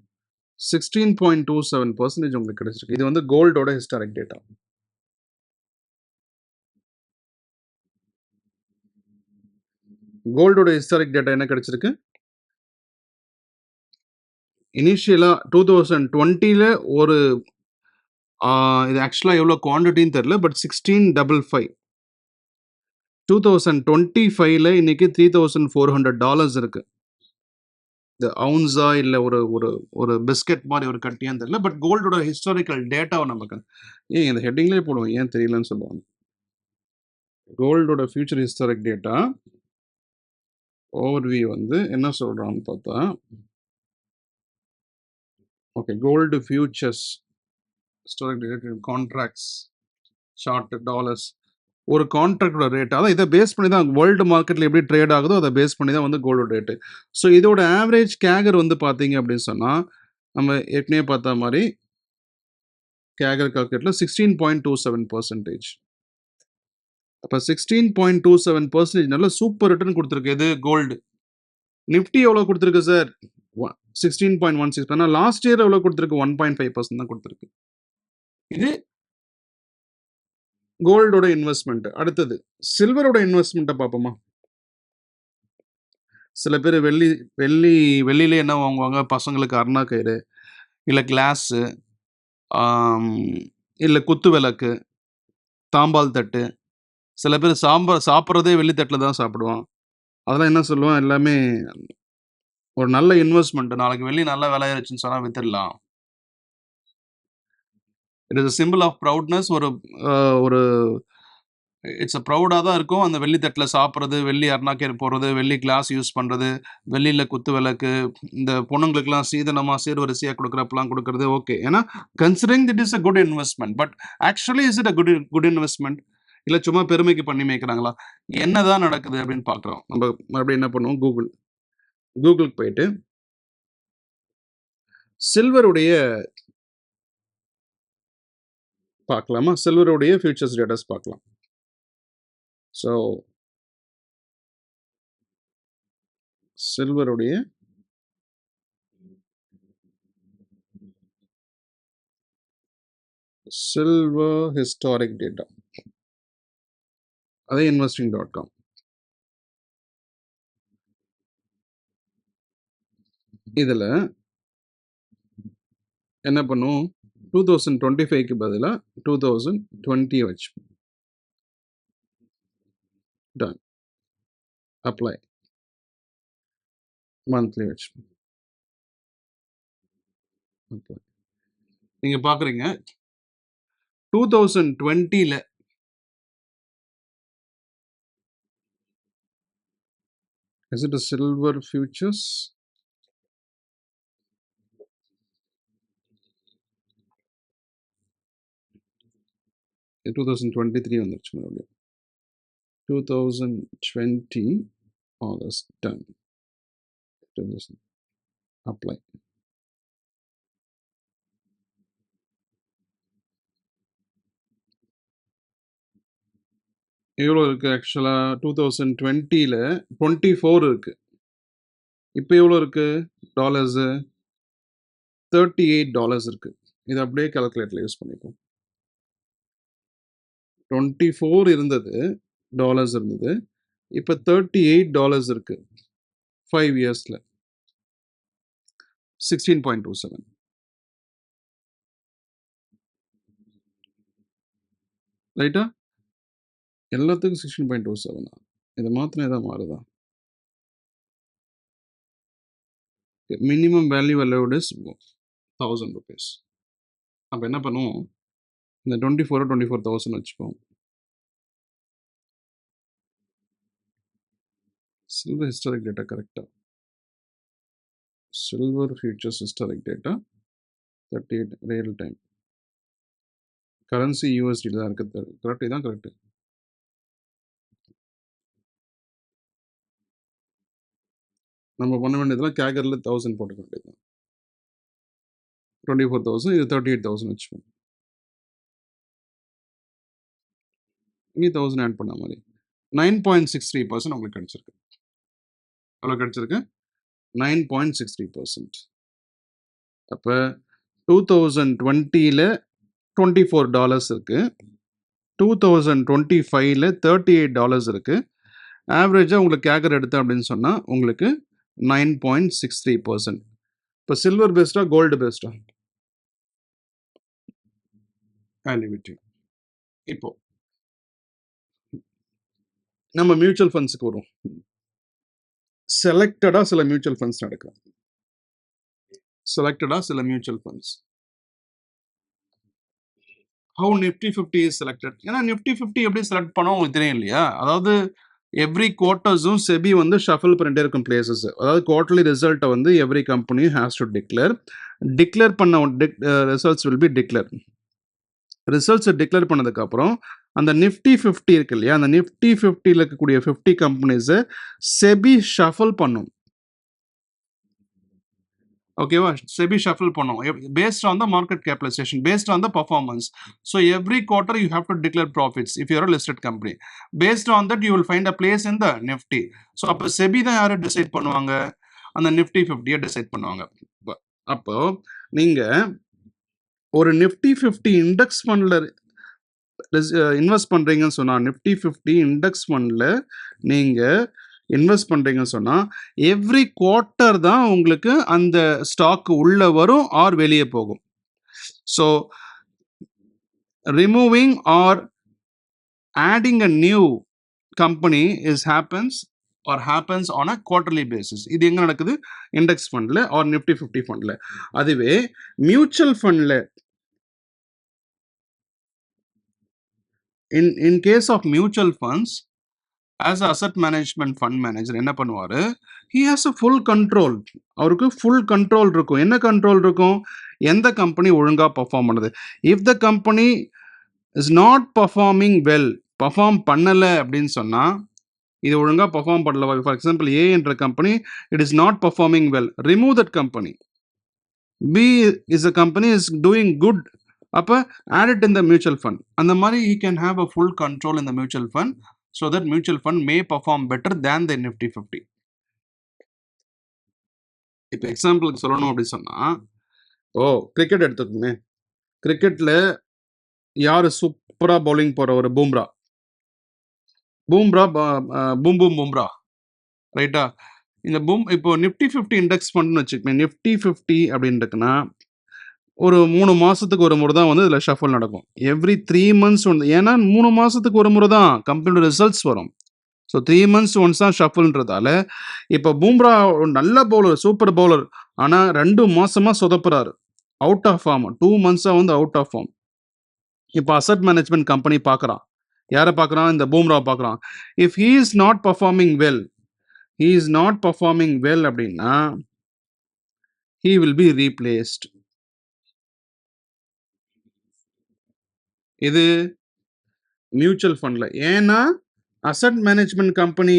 16.27% உங்களுக்கு கிடைச்சிருக்கு. இது வந்து கோல்டோட ஹிஸ்டாரிக் டேட்டா. கோல்டோட ஹிஸ்டாரிக் டேட்டா என்ன கிடைச்சிருக்கு? இனிஷியலா 2020ல ஒரு இது ஆக்சுவலா எவ்வளோ குவான்டிட்டின்னு தெரியல. பட் 1655. 2025ல இன்னைக்கு $3,400 இருக்கு. இந்த அவுன்ஸா இல்ல ஒரு ஒரு ஒரு பிஸ்கட் மாதிரி ஒரு கட்டியான்னு தெரியல. பட் கோல்டோட ஹிஸ்டாரிக்கல் டேட்டாவை நமக்கு இந்த ஹெட்டிங்லேயே போடுவோம். ஏன் தெரியலன்னு சொல்லுவாங்க. கோல்டோட ஃபியூச்சர் ஹிஸ்டாரிக் டேட்டா ஓவர்வியூ வந்து என்ன சொல்றான்னு பார்த்தா, okay, gold futures historic data contracts chart dollars. ஒரு கான்ட்ராக்டோட ரேட், அதான் இதை பேஸ் பண்ணி தான் வேர்ல்டு மார்க்கெட்டில் எப்படி ட்ரேட் ஆகுதோ அதை பேஸ் பண்ணி தான் வந்து கோல்டோட ரேட்டு. ஸோ இதோட ஆவரேஜ் கேகர் வந்து பார்த்தீங்க அப்படின்னு சொன்னால், நம்ம ஏற்கனவே பார்த்த மாதிரி கேகர் கால்குலேட்டில் 16.27%. அப்போ 16.27% நல்ல சூப்பர் ரிட்டர்ன் கொடுத்துருக்கு. எது? கோல்டு. நிஃப்டி எவ்வளோ கொடுத்துருக்கு சார்? 16.16. ஆனால் லாஸ்ட் இயர் எவ்வளோ கொடுத்துருக்கு? 1.5% தான் கொடுத்துருக்கு. இது கோல்டோட இன்வெஸ்ட்மெண்ட். அடுத்தது சில்வரோட இன்வெஸ்ட்மெண்ட்டை பார்ப்போமா? சில பேர் வெள்ளியிலே என்ன வாங்குவாங்க? பசங்களுக்கு அருணா கயிறு, இல்லை கிளாஸு, இல்லை குத்து விளக்கு, தாம்பால் தட்டு. சில பேர் சாப்பிட்றதே வெள்ளி தட்டில் தான் சாப்பிடுவான். அதெல்லாம் என்ன சொல்லுவான்? எல்லாமே ஒரு நல்ல இன்வெஸ்ட்மெண்ட். நாளைக்கு வெள்ளி நல்ல விலையாச்சுன்னு சொன்னால் வித்துடலாம். It is a symbol of proudness. ஒரு இட்ஸ் ப்ரௌடாக தான் இருக்கும். அந்த வெள்ளி தட்டில் சாப்பிட்றது, வெள்ளி அருணாக்கயிறு போடுறது, வெள்ளி கிளாஸ் யூஸ் பண்ணுறது, வெள்ளியில் குத்து விளக்கு, இந்த பொண்ணுங்களுக்குலாம் சீதனமாக சீர்வரிசையாக கொடுக்குறப்பெல்லாம் கொடுக்குறது. ஓகே, ஏன்னா considering that is a good investment. But actually is it a good investment? இல்லை சும்மா பெருமைக்கு பண்ணி மேய்க்கிறாங்களா? என்னதான் நடக்குது அப்படின்னு பார்க்குறோம். நம்ம மறுபடியும் என்ன பண்ணுவோம்? கூகுளுக்கு போயிட்டு சில்வருடைய பார்க்கலாமா? சில்வருடைய ஃபியூச்சர்ஸ் டேட்டாஸ் பார்க்கலாம். ஸோ சில்வருடைய சில்வர் ஹிஸ்டாரிக் டேட்டா, அதே investing.com. இதில் என்ன பண்ணுவோம்? 2025க்கு பதிலாக 2020 வச்சு டன். அப்ளை மந்த்லி வச்சு நீங்க பார்க்குறீங்க 2020ல இஸ் இட் சில்வர் ஃபியூச்சர்ஸ்? இது 2023 வந்துருச்சு மறுபடியும். 2020 ஆகஸ்ட் டன். அப்ளை. எவ்வளோ இருக்குது? ஆக்சுவலாக 2020ல 24 இருக்குது. இப்போ எவ்வளோ இருக்குது டாலர்ஸு? $38 இருக்குது. இது அப்படியே கால்குலேட்டரில் யூஸ் பண்ணிப்போம். 24 இருந்தது, டாலர்ஸ் இருந்தது. இப்போ $38 இருக்குது 5 இயர்ஸில். 16.27. ரைட்டா? எல்லாத்துக்கும் 16.27. இதை மாத்திரம் எதாவது மாறுதா? Minimum value allowed is 1000 rupees. அப்போ என்ன பண்ணுவோம்? இந்த 24,000 வச்சுப்போம். சில்வர் ஹிஸ்டாரிக் டேட்டா கரெக்டாக, silver futures historic data 38 real time. Currency USD தான் இருக்குது. கரெக்டு தான், கரெக்டு. நம்ம பண்ண வேண்டியதெல்லாம் கேகரில் 1000 போட்டுக்க வேண்டியது. 24,000 இது 38,000 வச்சுக்கோங்க. இங்கே 1000 ஆட் பண்ண மாதிரி 9.63% உங்களுக்கு கிடைச்சிருக்கு. எவ்வளோ கிடைச்சிருக்கு? 9.63%. அப்போ 2020ல $24 இருக்கு, 2025ல $38 இருக்கு. ஆவரேஜாக உங்களுக்கு கேகர் எடுத்தேன் அப்படின்னு சொன்னால் உங்களுக்கு 9.63%. இப்போ சில்வர் பெஸ்ட்டா கோல்டு பெஸ்ட்டா? வேல்யூவிட்டி. இப்போ நம்ம மியூச்சுவல் ஃபண்ட்ஸுக்கு வரும். செலக்டடாக சில மியூச்சுவல் ஃபண்ட்ஸ் நடக்கும். செலக்டடாக சில mutual funds. How Nifty 50 is selected? ஏன்னா நிஃப்டி 50 எப்படி செலக்ட் பண்ணோம் உங்களுக்கு தெரியும் இல்லையா? அதாவது எவ்ரி குவார்ட்டர்ஸும் செபி வந்து ஷஃபிள் பண்ணிட்டே இருக்கும் பிளேசஸ். அதாவது குவார்டர்லி ரிசல்ட்டை வந்து every company has to declare பண்ண ரிசல்ட்ஸ் வில் பி டிக்ளேர். ரிசல்ட்ஸை டிக்ளேர் பண்ணதுக்கப்புறம் அந்த நிஃப்டி 50 இருக்கு இல்லையா, அந்த நிஃப்டி 50ல இருக்கக்கூடிய 50 கம்பெனிஸை செபி ஷஃபிள் பண்ணும். ஓகேவா? செபி ஷஃபிள் பண்ணும் based on the market capitalisation, based on the performance. So every quarter you have to declare profits if your listed company. Based on that you will find a place in the Nifty. So அப்போ செபி தான் யாரை decide பண்ணுவாங்க? அந்த Nifty 50யை decide பண்ணுவாங்க. அப்போ நீங்கள் ஒரு Nifty 50 index ஃபண்டில் இன்வெஸ்ட் பண்ணுறீங்கன்னு சொன்னால், நிஃப்டி 50 இண்டெக்ஸ் ஃபண்டில் நீங்கள் இன்வெஸ்ட் பண்ணுறீங்கன்னு சொன்னால் எவ்ரி குவார்ட்டர் தான் உங்களுக்கு அந்த ஸ்டாக் உள்ள வரும் ஆர் வெளியே போகும். So removing are adding a new company happens on a quarterly basis. இது எங்கே நடக்குது? இண்டெக்ஸ் ஃபண்டில் ஆர் நிஃப்டி 50 ஃபண்டில். அதுவே மியூச்சுவல் ஃபண்டில், in case of mutual funds, as a asset management fund manager என்ன பண்ணுவாரு? he has a full control. அவருக்கு full control இருக்கும். என்ன கண்ட்ரோல் இருக்கும்? எந்த கம்பெனி ஒழுங்கா பர்ஃபார்ம் பண்ணுது. if the company is not performing well, perform பண்ணலை அப்படின்னு சொன்னா, இது ஒழுங்கா பர்ஃபார்ம் பண்ணல, ஃபார் எக்ஸாம்பிள் ஏ என்ற company it is not performing well, remove that company. B is a company is doing good, அப்போ add it in the mutual fund. அந்த மாதிரி you can have a full control in the mutual fund so that mutual fund may perform better than the Nifty 50. இப்போ எக்ஸாம்பிளுக்கு சொல்லணும் அப்படின்னு சொன்னால், cricket எடுத்துக்கோங்க. கிரிக்கெட்டில் யார் சூப்பராக பவுலிங் போகிற? ஒரு பும்ரா பும்ரா, ரைட்டா? இந்த இப்போ நிஃப்டி 50 இண்டெக்ஸ் ஃபண்ட்னு வச்சுக்கோங்க. நிஃப்டி 50 அப்படின்னு இருக்குன்னா ஒரு 3 மாதத்துக்கு ஒரு முறை தான் வந்து இதில் ஷஃபிள் நடக்கும். எவ்ரி 3 months ஒன்று. ஏன்னா 3 மாதத்துக்கு ஒரு முறை தான் கம்பெனியோட ரிசல்ட்ஸ் வரும். ஸோ 3 months ஒன்ஸ் தான் ஷஃபிள்ன்றதால இப்போ பும்ரா நல்ல பவுலர், சூப்பர் பவுலர், ஆனால் 2 மாதமாக சொதப்புறாரு, அவுட் ஆஃப் ஃபார்ம். 2 months-ஆக வந்து அவுட் ஆஃப் ஃபார்ம். இப்போ அசட் மேனேஜ்மெண்ட் கம்பெனி பார்க்குறான். யாரை பார்க்குறான்? இந்த பும்ரா பார்க்குறான். If he is not performing well, அப்படின்னா he will be replaced. இது மியூச்சுவல் ஃபண்டில். ஏன்னா அசட் மேனேஜ்மெண்ட் கம்பெனி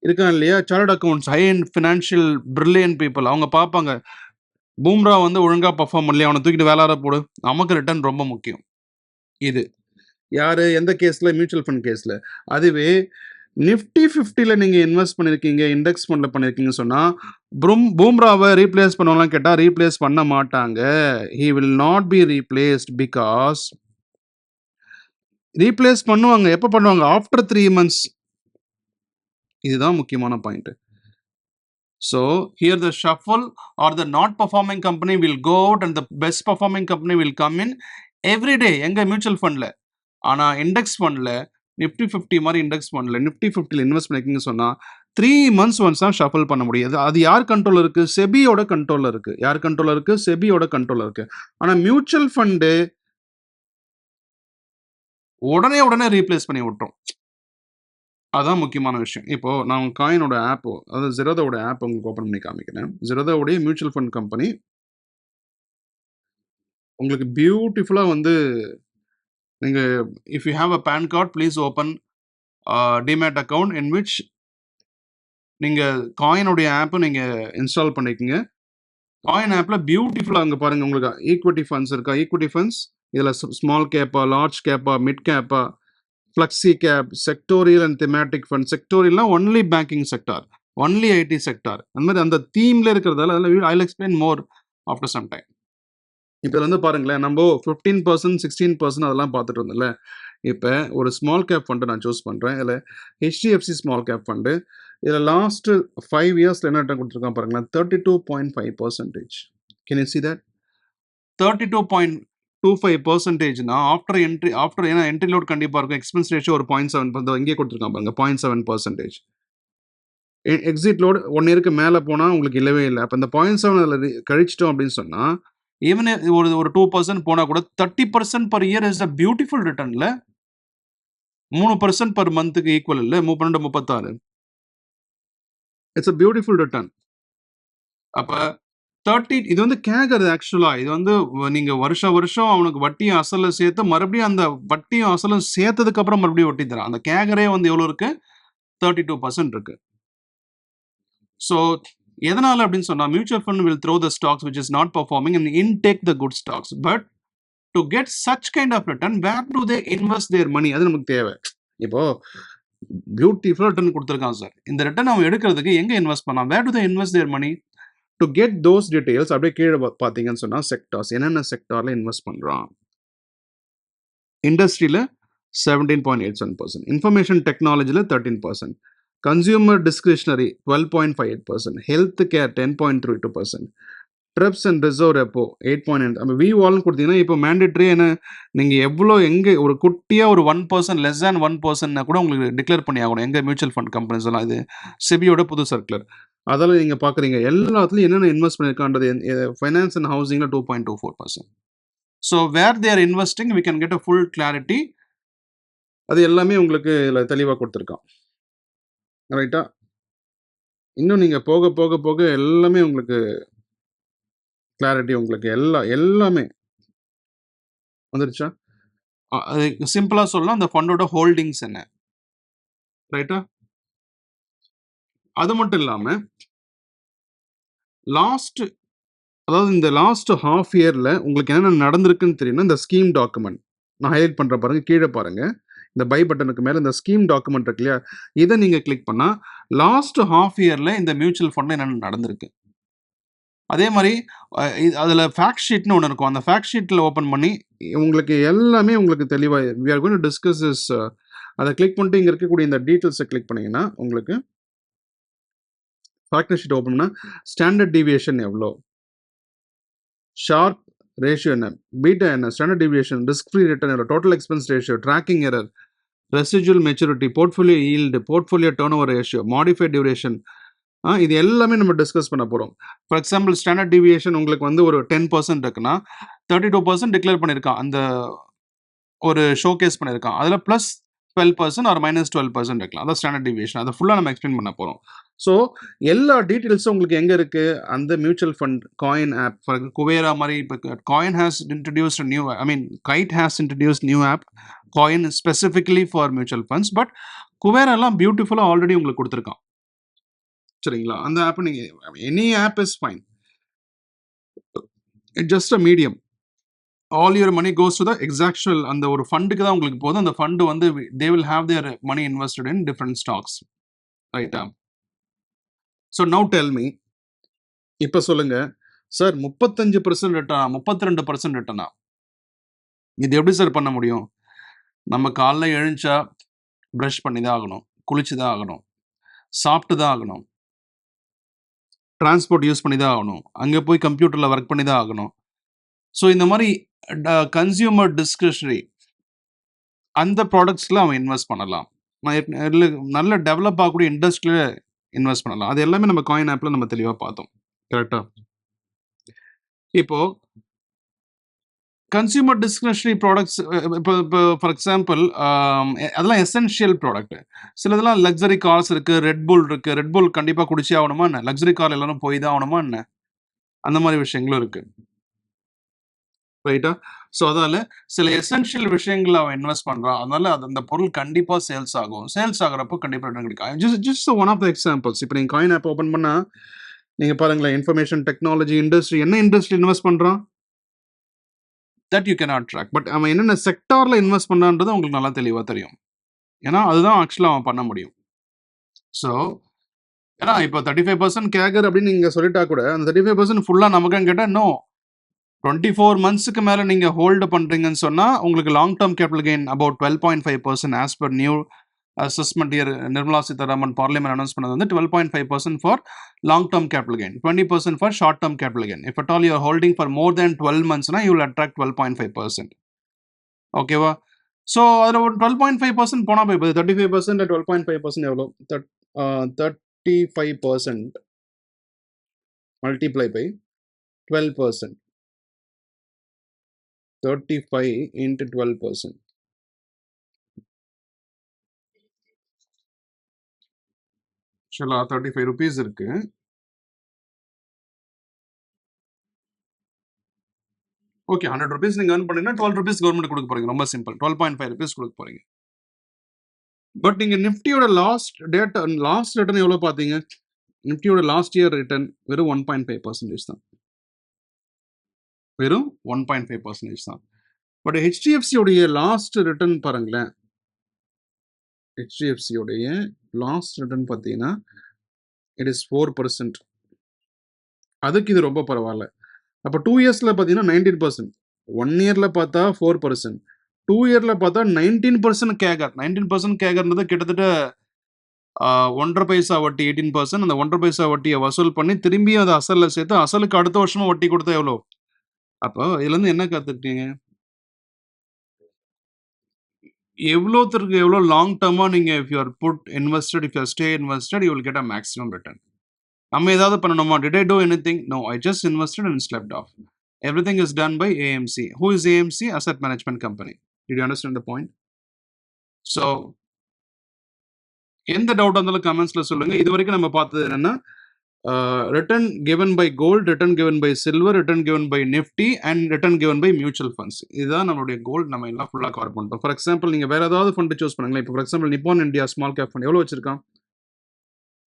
இருக்காங்க இல்லையா, chart accounts, high and financial brilliant people, அவங்க பார்ப்பாங்க பூம்ரா வந்து ஒழுங்காக பர்ஃபார்ம் பண்ணலையே, அவனை தூக்கிட்டு வேளாட போடு, நமக்கு ரிட்டர்ன் ரொம்ப முக்கியம். இது யார்? எந்த கேஸில்? மியூச்சுவல் ஃபண்ட் கேஸில். அதுவே நிஃப்டி 50ல நீங்கள் இன்வெஸ்ட் பண்ணியிருக்கீங்க, இண்டெக்ஸ் ஃபண்டில் பண்ணியிருக்கீங்கன்னு சொன்னால் பூம்ராவை ரீப்ளேஸ் பண்ணுவாங்களான்னு கேட்டால் ரீப்ளேஸ் பண்ண மாட்டாங்க. He will not be replaced because replace பண்ணுவாங்க. எப்போ பண்ணுவாங்க? After 3 months. இதுதான் முக்கியமான point. So here the shuffle are the not performing company will go out and the best performing company will come in everyday எங்கள் mutual ஃபண்டில். ஆனால் index ஃபண்டில், Nifty 50 மாதிரி இண்டெக்ஸ் ஃபண்டில் நிஃப்டி 50ல இன்வெஸ்ட் பண்ணிக்கிங்கன்னு சொன்னால் 3 months ஒன்ஸ் தான் ஷஃபிள் பண்ண முடியாது. அது யார் கண்ட்ரோலில் இருக்குது? செபியோட கண்ட்ரோலில் இருக்குது. யார் கண்ட்ரோலில் இருக்குது? செபியோட கண்ட்ரோலில் இருக்குது. ஆனால் மியூச்சுவல் ஃபண்டு உடனே ரீப்ளேஸ் பண்ணி விட்டுரும். அதுதான் முக்கியமான விஷயம். இப்போது நான் காயினோட ஆப்போ, அதாவது ஜெரோதாவோட ஆப் உங்களுக்கு ஓப்பன் பண்ணி காமிக்கிறேன். ஜெரோதாவுடைய மியூச்சுவல் ஃபண்ட் கம்பெனி உங்களுக்கு பியூட்டிஃபுல்லாக வந்து நீங்கள் if you have a PAN card please open demat account in which நீங்க காயினுடைய ஆப்பை நீங்க இன்ஸ்டால் பண்ணிக்கங்க. காயின் ஆப்ல பியூட்டிஃபுல்லா அங்க பாருங்க உங்களுக்கு ஈக்விட்டி ஃபண்ட்ஸ் இருக்கா? ஈக்விட்டி ஃபண்ட்ஸ் இதுல ஸ்மால் கேப்பா, லார்ஜ் கேப்பா, மிட் கேப்பா, flexi cap, sectoral and thematic fund. செக்டோரியல்னா only banking sector, only IT sector. அந்த மாதிரி அந்த தீம்ல இருக்கிறதால அதில் I explain more after some time. இப்போ வந்து பாருங்களேன், நம்ம 15%, 16% அதெல்லாம் பார்த்துட்டு இருந்தோம்ல. இப்போ ஒரு ஸ்மால் கேப் ஃபண்டு நான் சூஸ் பண்ணுறேன். இதில் ஹெச்டிஎஃப்சி ஸ்மால் கேப் ஃபண்டு. இதில் லாஸ்ட்டு 5 இயர்ஸில் என்ன ரிட்டர்ன் கொடுத்துருக்கான் பாருங்களேன், 32.5%. Can you see that? 32.25%னா ஆஃப்டர் ஏன்னா என்ட்ரி லோட் கண்டிப்பாக இருக்கும். எக்ஸ்பென்ஸ் ரேஷியோ ஒரு 0.7 இங்கே கொடுத்துருக்கான் பாருங்க, 0.7%. எக்ஸிட் லோடு 1 இயருக்கு மேலே போனால் உங்களுக்கு இல்லவே இல்லை. அப்போ இந்த 0.7 அதில் கழிச்சிட்டோம் அப்படின்னு சொன்னால், ஈவன் ஒரு 2% போனால் கூட 30% per year is a beautiful ரிட்டர்ன்ல. 3% பர் மந்த்துக்கு ஈக்குவல் இல்லை, 12, 36. It's a beautiful return. அப்போ 30 இது வந்து கேகர் ஆக்சுவலா. இது வந்து நீங்க வருஷம் அவனுக்கு வட்டியும் அசலும் சேர்த்து மறுபடியும் அந்த வட்டியும் அசலும் சேர்த்ததுக்கு அப்புறம் மறுபடியும் வட்டி தரான். அந்த கேகரே வந்து எவ்வளவு இருக்கு? 32% இருக்கு. ஸோ எதனால அப்படின்னு சொன்னா, mutual fund will throw the stocks which is not performing and intake the good stocks. But to get such kind of return, where to they invest their money? அது நமக்கு தேவை. இப்போ பியூட்டிஃபுல் ரிட்டர்ன் கொடுத்துருக்கான் sir. இந்த return அவன் எடுக்கிறதுக்கு எங்க invest பண்ணலாம்? Where to they invest their money? To get those details அப்படியே கீழே பார்த்தீங்கன்னு சொன்னா, செக்டார்ஸ் என்னென்ன செக்டார்ல இன்வெஸ்ட் பண்றான். இண்டஸ்ட்ரியில 17.87%, இன்ஃபர்மேஷன் டெக்னாலஜியில் 13%, consumer discretionary 12.58%, health care 10.32%, TREPS and reserve repo 8.9. நம்ம வி வால்னு கொடுத்தீங்கன்னா இப்போ மேண்டேட்ரி என்ன, நீங்கள் எவ்வளோ எங்கே ஒரு குட்டியாக ஒரு 1%, லெஸ் தேன் 1% கூட உங்களுக்கு டிக்ளேர் பண்ணி ஆகணும். எங்கள் மியூச்சுவல் ஃபண்ட் கம்பெனிஸ் எல்லாம் இது செபியோட புது சர்க்குலர். அதெல்லாம் நீங்கள் பார்க்குறீங்க. எல்லாத்துலையும் என்னென்ன இன்வெஸ்ட் பண்ணியிருக்கான்றது ஃபைனான்ஸ் அண்ட் ஹவுசிங்கில் 2.24%. So where they're investing we can get a full clarity. அது எல்லாமே உங்களுக்கு இதில் தெளிவாக கொடுத்துருக்கான். ரைட்டா? இன்னும் நீங்கள் போக போக போக எல்லாமே உங்களுக்கு கிளாரிட்டி, உங்களுக்கு எல்லாமே வந்துருச்சா? அது சிம்பிளாக சொல்லலாம், அந்த ஃபண்டோட ஹோல்டிங்ஸ் என்ன. ரைட்டா? அது மட்டும் இல்லாமல் அதாவது இந்த லாஸ்ட் ஹாஃப் இயரில் உங்களுக்கு என்னென்ன நடந்திருக்குன்னு தெரியும்னா, இந்த ஸ்கீம் டாக்குமெண்ட் நான் ஹைலைட் பண்ணுற பாருங்க, கீழே பாருங்க, இந்த பை பட்டனுக்கு மேலே இந்த ஸ்கீம் டாக்குமெண்ட் இருக்கு இல்லையா, இதை நீங்கள் கிளிக் பண்ணால் லாஸ்ட் ஹாஃப் இயரில் இந்த மியூச்சுவல் ஃபண்டில் என்னென்ன நடந்திருக்கு. அதே மாதிரி அதில் ஃபேக்ட் ஷீட்னு ஒன்று இருக்கும். அந்த ஃபேக்ட் ஷீட்டில் ஓப்பன் பண்ணி உங்களுக்கு எல்லாமே உங்களுக்கு தெளிவாக we are going to discuss is. அதை கிளிக் பண்ணிட்டு இங்கே இருக்கக்கூடிய இந்த டீட்டெயில்ஸை கிளிக் பண்ணிங்கன்னா உங்களுக்கு ஃபேக்ட் ஷீட் ஓப்பன் பண்ணால் ஸ்டாண்டர்ட் டீவியேஷன் எவ்வளோ, ஷார்ப் ரேஷியோ என்ன, பீட்டா என்ன, standard deviation, risk free return எவ்வளோ, total expense ratio, tracking error, residual maturity, portfolio yield, portfolio turnover ratio, modified duration, இது எல்லாமே நம்ம டிஸ்கஸ் பண்ண போகிறோம். ஃபார் எக்ஸாம்பிள் ஸ்டாண்டர்ட் டீவியேஷன் உங்களுக்கு வந்து ஒரு 10% இருக்குன்னா 32% டிக்ளேர் பண்ணியிருக்கான், அந்த ஒரு ஷோகேஸ் பண்ணியிருக்கான். அதில் ப்ளஸ் 12% ஆர் -12% இருக்கலாம். அதான் ஸ்டாண்டர்ட் டீவியேஷன். அதை ஃபுல்லாக நம்ம எக்ஸ்பிளைன் பண்ண போகிறோம். ஸோ எல்லா டீட்டெயில்ஸும் உங்களுக்கு எங்கே இருக்குது? அந்த mutual fund Coin app. For Kuvera மாதிரி இப்போ Coin has introduced new, Kite has introduced new app Coin specifically for mutual funds. But குவேராலாம் பியூட்டிஃபுல்லாக ஆல்ரெடி உங்களுக்கு கொடுத்துருக்கான். சரிங்களா? அந்த ஆப் நீங்கள் any app is fine, it just a medium. All your money goes to the எக்ஸாக்சுவல் அந்த ஒரு ஃபண்டுக்கு தான் உங்களுக்கு போதும். அந்த ஃபண்டு வந்து they will have their money invested in different stocks. ரைட்டா? ஸோ நவ் டெல் மீ, இப்போ சொல்லுங்க சார், 35% ரிட்டர்னா 32% ரிட்டர்னா? இது எப்படி சார் பண்ண முடியும்? நம்ம காலைல எழுந்தா ப்ரஷ் பண்ணி தான் ஆகணும், குளிச்சு தான் ஆகணும், சாப்பிட்டு தான் ஆகணும், டிரான்ஸ்போர்ட் யூஸ் பண்ணி தான் ஆகணும், அங்கே போய் கம்ப்யூட்டரில் ஒர்க் பண்ணி தான் ஆகணும். ஸோ இந்த மாதிரி கன்சியூமர் டிஸ்கிரிஷனரி அந்த ப்ராடக்ட்ஸில் அவன் இன்வெஸ்ட் பண்ணலாம். நல்ல டெவலப் ஆகக்கூடிய இண்டஸ்ட்ரியில் இன்வெஸ்ட் பண்ணலாம். அது எல்லாமே நம்ம காயின் ஆப்பில் நம்ம தெளிவாக பார்த்தோம். கரெக்டாக? இப்போது கன்சியூமர் டிஸ்கிரிஷனரி ப்ராடக்ட்ஸ், இப்போ ஃபார் எக்ஸாம்பிள் அதெல்லாம் எசென்ஷியல் ப்ராடக்ட். சிலதெல்லாம் லக்ஸரி கார்ஸ் இருக்குது, ரெட்புல் இருக்குது. ரெட்புல் கண்டிப்பாக குடிச்சே ஆகணுமா என்ன? லக்ஸரி கார் எல்லாரும் போய் தான் ஆகணுமா என்ன? அந்த மாதிரி விஷயங்களும் இருக்குது. ரைட்டா? ஸோ அதால சில எசென்ஷியல் விஷயங்கள்ல அவன் இன்வெஸ்ட் பண்றான். அதனால அந்த பொருள் கண்டிப்பா சேல்ஸ் ஆகும். சேல்ஸ் ஆகுறப்போ கண்டிப்பா ரிட்டர்ன் கிடைக்கும். Just one of the examples. இப்ப நீங்க காயின் ஆப் ஓப்பன் பண்ணா, நீங்க பாருங்களேன் இன்ஃபர்மேஷன் டெக்னாலஜி இண்டஸ்ட்ரி என்ன இண்டஸ்ட்ரி இன்வெஸ்ட் பண்றான்? That you cannot track. But அவன் என்னென்ன செக்டார்ல இன்வெஸ்ட் பண்றான்றது உங்களுக்கு நல்லா தெளிவா தெரியும். ஏன்னா, அதுதான் ஆக்சுவலா அவன் பண்ண முடியும். ஸோ, ஏன்னா இப்போ 35% கேகர் அப்படின்னு நீங்க சொல்லிட்டா கூட, அந்த 35% ஃபுல்லா நமக்கான்னு கேட்டா, நோ. 24 மந்த்ஸ்க்கு மேல நீங்க ஹோல்டு பண்றீங்கன்னு சொன்னா, உங்களுக்கு long term capital gain about 12.5% as per new assessment year Nirmala Sitharaman parliament announce பண்ணது வந்து 12.5% for long term capital gain, 20% for short term capital gain. If at all you are holding for more than 12 மந்த்ஸ்னா you will attract 12.5%. ஓகேவா? So அதில் ஒரு 12.5% போனால் போய் 35% 12.5% எவ்வளோ? 35% multiply by 12%. 35 into 12%. ஆக்சுவலாக 35 ருபீஸ் இருக்கு. ஓகே, 100 ருபீஸ் நீங்கள் earn பண்ணீங்கன்னா 12 ருபீஸ் கவர்மெண்ட் கொடுக்க போறீங்க. ரொம்ப சிம்பிள். 12.5 ருபீஸ் கொடுக்க போறீங்க. பட் நீங்கள் நிஃப்டியோட லாஸ்ட் ரிட்டர்ன் எவ்வளோ பார்த்தீங்க? நிஃப்டியோட லாஸ்ட் இயர் ரிட்டர்ன் வெறும் 1.5% தான். வெறும் 1.5% தான். பட் ஹெச்டிஎஃப்சியோடைய லாஸ்ட் ரிட்டர்ன் பாருங்களேன். ஹெச்டிஎஃப்சியோடைய லாஸ்ட் ரிட்டர்ன் பார்த்தீங்கன்னா இட் இஸ் 4%. அதுக்கு இது ரொம்ப பரவாயில்ல. அப்போ 2 இயர்ஸில் பார்த்தீங்கன்னா 19%. 1 இயரில் பார்த்தா 4%. 2 இயரில் பார்த்தா 19% கேகர். 19% கேகர்ன்றது கிட்டத்தட்ட 1.5 பைசா வட்டி 18%. அந்த 1.5 பைசா வட்டியை வசூல் பண்ணி திரும்பியும் அதை அசலில் சேர்த்து அசலுக்கு அடுத்த வருஷமும் வட்டி கொடுத்தா எவ்வளோ? அப்போ இதுலேருந்து என்ன கற்றுக்கிட்டீங்க? எவ்வளோத்திற்கு எவ்வளோ லாங் டேர்மாக நீங்கள் if you are put invested, if you are stay invested, you will get a maximum return. நம்ம ஏதாவது பண்ணணுமா? Did I do anything? No, I just invested and slept off. Everything is done by AMC. Who is AMC? Asset Management Company. Did you understand the point? So, எந்த doubt இருந்தாலும் கமெண்ட்ஸ்ல சொல்லுங்க. இது வரைக்கும் நம்ம பார்த்தது என்னன்னா, return given by gold, return given by silver, return given by nifty and return given by mutual funds. இதுதான் நம்மளுடைய கோல். நம்ம எல்லாம் ஃபுல்லாக கவர் பண்ணிட்டோம். ஃபார் எக்ஸாம்பிள் நீங்க வேற ஏதாவது ஃபண்ட் சூஸ் பண்ணுங்களேன். இப்போ for example Nippon India small cap fund எவ்வளோ வச்சிருக்கான்?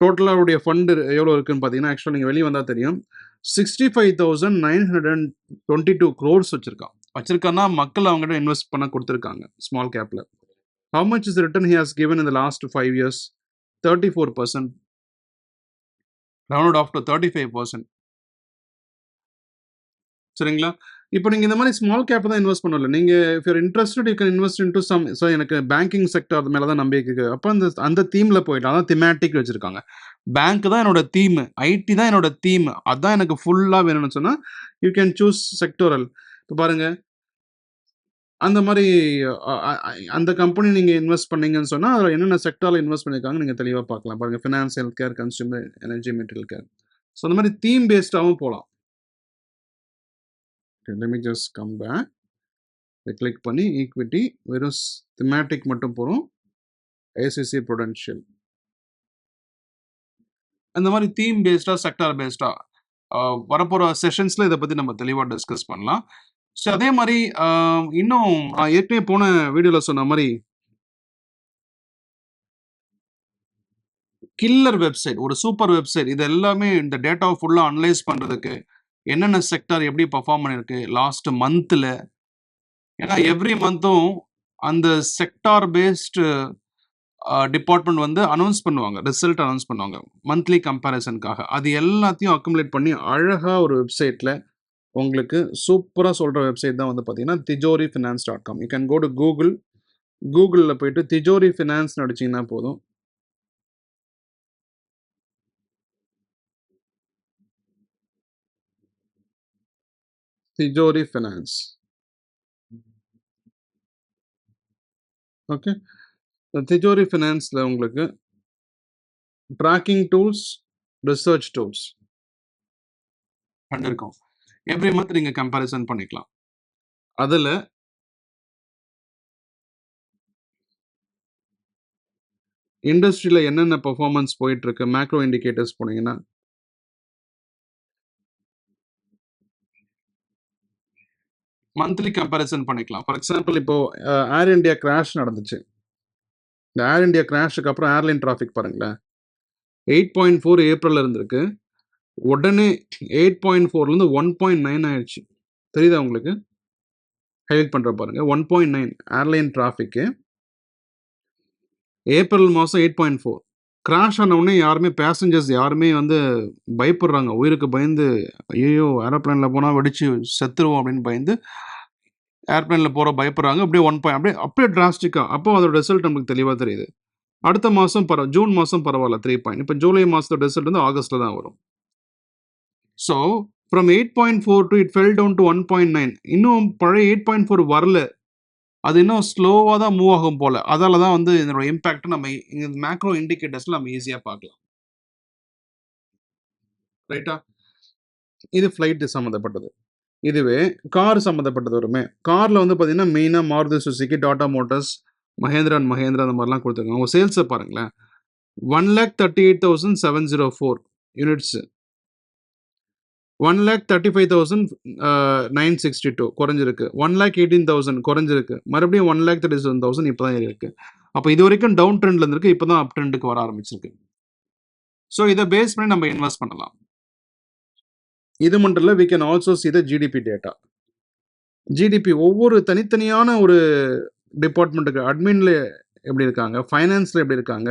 டோட்டலாக ஃபண்ட் எவ்வளோ இருக்குன்னு பார்த்தீங்கன்னா, ஆக்சுவலாக நீங்கள் வெளியே வந்தால் தெரியும், 65,922 crores வச்சிருக்கான். வச்சிருக்கான்னா மக்கள் அவங்ககிட்ட இன்வெஸ்ட் பண்ண கொடுத்துருக்காங்க ஸ்மால் கேப்ல. How much is the return he has given in the last 5 years? 34%. Rounded off to 35%. சரிங்களா? இப்போ நீங்க இந்த மாதிரி ஸ்மால் கேப் தான் இன்வெஸ்ட் பண்ணல. நீங்க if you are interested you can invest into some. So எனக்கு பேங்கிங் செக்டர் அது மேல தான் நம்பிக்கை இருக்கு. அப்போ அந்த தீம்ல போயிட்டு அதான் திமேட்டிக் வச்சிருக்காங்க. பேங்க் தான் என்னோட தீம், ஐடி தான் என்னோட தீம், அதான் எனக்கு ஃபுல்லா வேணும்னு சொன்னா யூ கேன் சூஸ் செக்டோரல். இப்போ பாருங்க, அந்த மாதிரி அந்த கம்பெனி நீங்கள் இன்வெஸ்ட் பண்ணீங்கன்னு சொன்னால் அதில் என்னென்ன செக்டாரில் இன்வெஸ்ட் பண்ணியிருக்காங்க நீங்கள் தெளிவாக பார்க்கலாம். பாருங்கள், finance, health care, consumer, energy, material care. So அந்த மாதிரி தீம் பேஸ்டாகவும் போகலாம். Let me just come back. இதை கிளிக் பண்ணி ஈக்விட்டி வெறும் திமேட்டிக் மட்டும் போகிறோம். ஐசிசி ப்ரூடென்ஷியல் அந்த மாதிரி தீம் பேஸ்டாக செக்டார் பேஸ்டாக வரப்போகிற செஷன்ஸில் இதை பற்றி நம்ம தெளிவாக டிஸ்கஸ் பண்ணலாம். ஸோ அதே மாதிரி இன்னும் ஏற்கனவே போன வீடியோவில் சொன்ன மாதிரி கில்லர் வெப்சைட், ஒரு சூப்பர் வெப்சைட், இது எல்லாமே இந்த டேட்டாவை ஃபுல்லாக அனலைஸ் பண்ணுறதுக்கு என்னென்ன செக்டார் எப்படி பர்ஃபார்ம் பண்ணியிருக்கு லாஸ்ட் மந்த்தில். ஏன்னா எவ்ரி மந்த்தும் அந்த செக்டார் பேஸ்டு டிபார்ட்மெண்ட் வந்து அனௌன்ஸ் பண்ணுவாங்க, ரிசல்ட் அனௌன்ஸ் பண்ணுவாங்க மந்த்லி கம்பேரிசனுக்காக. அது எல்லாத்தையும் அக்குமுலேட் பண்ணி அழகாக ஒரு வெப்சைட்டில் உங்களுக்கு சூப்பராக சொல்கிற வெப்சைட் தான் வந்து பார்த்தீங்கன்னா tijorifinance.com. You can go to கூகுளில் போயிட்டு திஜோரி ஃபினான்ஸ் அடிச்சிங்கன்னா போதும். திஜோரி ஃபினான்ஸ். ஓகே, திஜோரி ஃபினான்ஸில் உங்களுக்கு ட்ராக்கிங் டூல்ஸ், ரிசர்ச் டூல்ஸ் இருக்கும். எவ்ரி மந்த் நீங்கள் கம்பேரிசன் பண்ணிக்கலாம். அதில் இண்டஸ்ட்ரியில் என்னென்ன பர்ஃபார்மன்ஸ் போயிட்டுருக்கு, மேக்ரோ இண்டிகேட்டர்ஸ் போனீங்கன்னா மந்த்லி கம்பேரிசன் பண்ணிக்கலாம். ஃபார் எக்ஸாம்பிள் இப்போ ஏர் இந்தியா கிராஷ் நடந்துச்சு. இந்த ஏர் இந்தியா கிராஷுக்கு அப்புறம் ஏர்லைன் டிராஃபிக் பாருங்களேன். 8.4 ஏப்ரல்ல இருந்திருக்கு. உடனே 8.4லேருந்து 1.9 ஆயிடுச்சு. தெரியுதா உங்களுக்கு? ஹைலைட் பண்ற பாருங்க. 1.9 ஏர்லைன் டிராஃபிக்கு. ஏப்ரல் மாதம் 8.4 கிராஷ் ஆன உடனே யாருமே பேசஞ்சர்ஸ் யாருமே வந்து பயப்படுறாங்க. உயிருக்கு பயந்து, ஐயோ ஏரோப்ளேனில் போனால் வெடிச்சு செத்துருவோம் அப்படின்னு பயந்து ஏர்ப்ளேனில் போகிற பயப்படுறாங்க. அப்படியே 1 அப்படியே டிராஸ்டிக்காக. அப்போ அதோட ரிசல்ட் நமக்கு தெளிவாக தெரியுது. அடுத்த மாதம் ஜூன் மாதம் பரவாயில்ல 3. இப்போ ஜூலை மாதத்தோட ரிசல்ட் வந்து ஆகஸ்ட்டில் தான் வரும். So from 8.4 to it fell down to 1.9. இன்னும் பழைய 8.4 வரல. அது இன்னும் ஸ்லோவாக தான் மூவ் ஆகும் போல். அதால தான் வந்து இதனோட இம்பேக்ட் நம்ம மேக்ரோ இண்டிகேட்டர்ஸில் நம்ம ஈஸியாக பார்க்கலாம். ரைட்டா? இது ஃப்ளைட்டு சம்மந்தப்பட்டது. இதுவே கார் சம்மந்தப்பட்டது வருமே. காரில் வந்து பார்த்தீங்கன்னா மெயினாக Maruti Suzuki, Tata Motors, Mahindra and Mahindra அந்த மாதிரிலாம் கொடுத்துருக்காங்க. அவங்க சேல்ஸை பாருங்களேன். 1,38,704 யூனிட்ஸு. 1,35,962 குறைஞ்சிருக்கு. 1,18,000 குறைஞ்சிருக்கு. மறுபடியும் 1,37,000 இப்போ தான் இருக்கு. அப்போ இது வரைக்கும் டவுன் ட்ரெண்ட்ல இருந்திருக்கு. இப்போ தான் அப் ட்ரெண்டுக்கு வர ஆரம்பிச்சிருக்கு. ஸோ இதை பேஸ் பண்ணி நம்ம இன்வெஸ்ட் பண்ணலாம். இது மட்டும் இல்லை, we can also see the GDP data. GDP ஒவ்வொரு தனித்தனியான ஒரு டிபார்ட்மெண்ட்டுக்கு அட்மின்ல எப்படி இருக்காங்க, ஃபைனான்ஸில் எப்படி இருக்காங்க,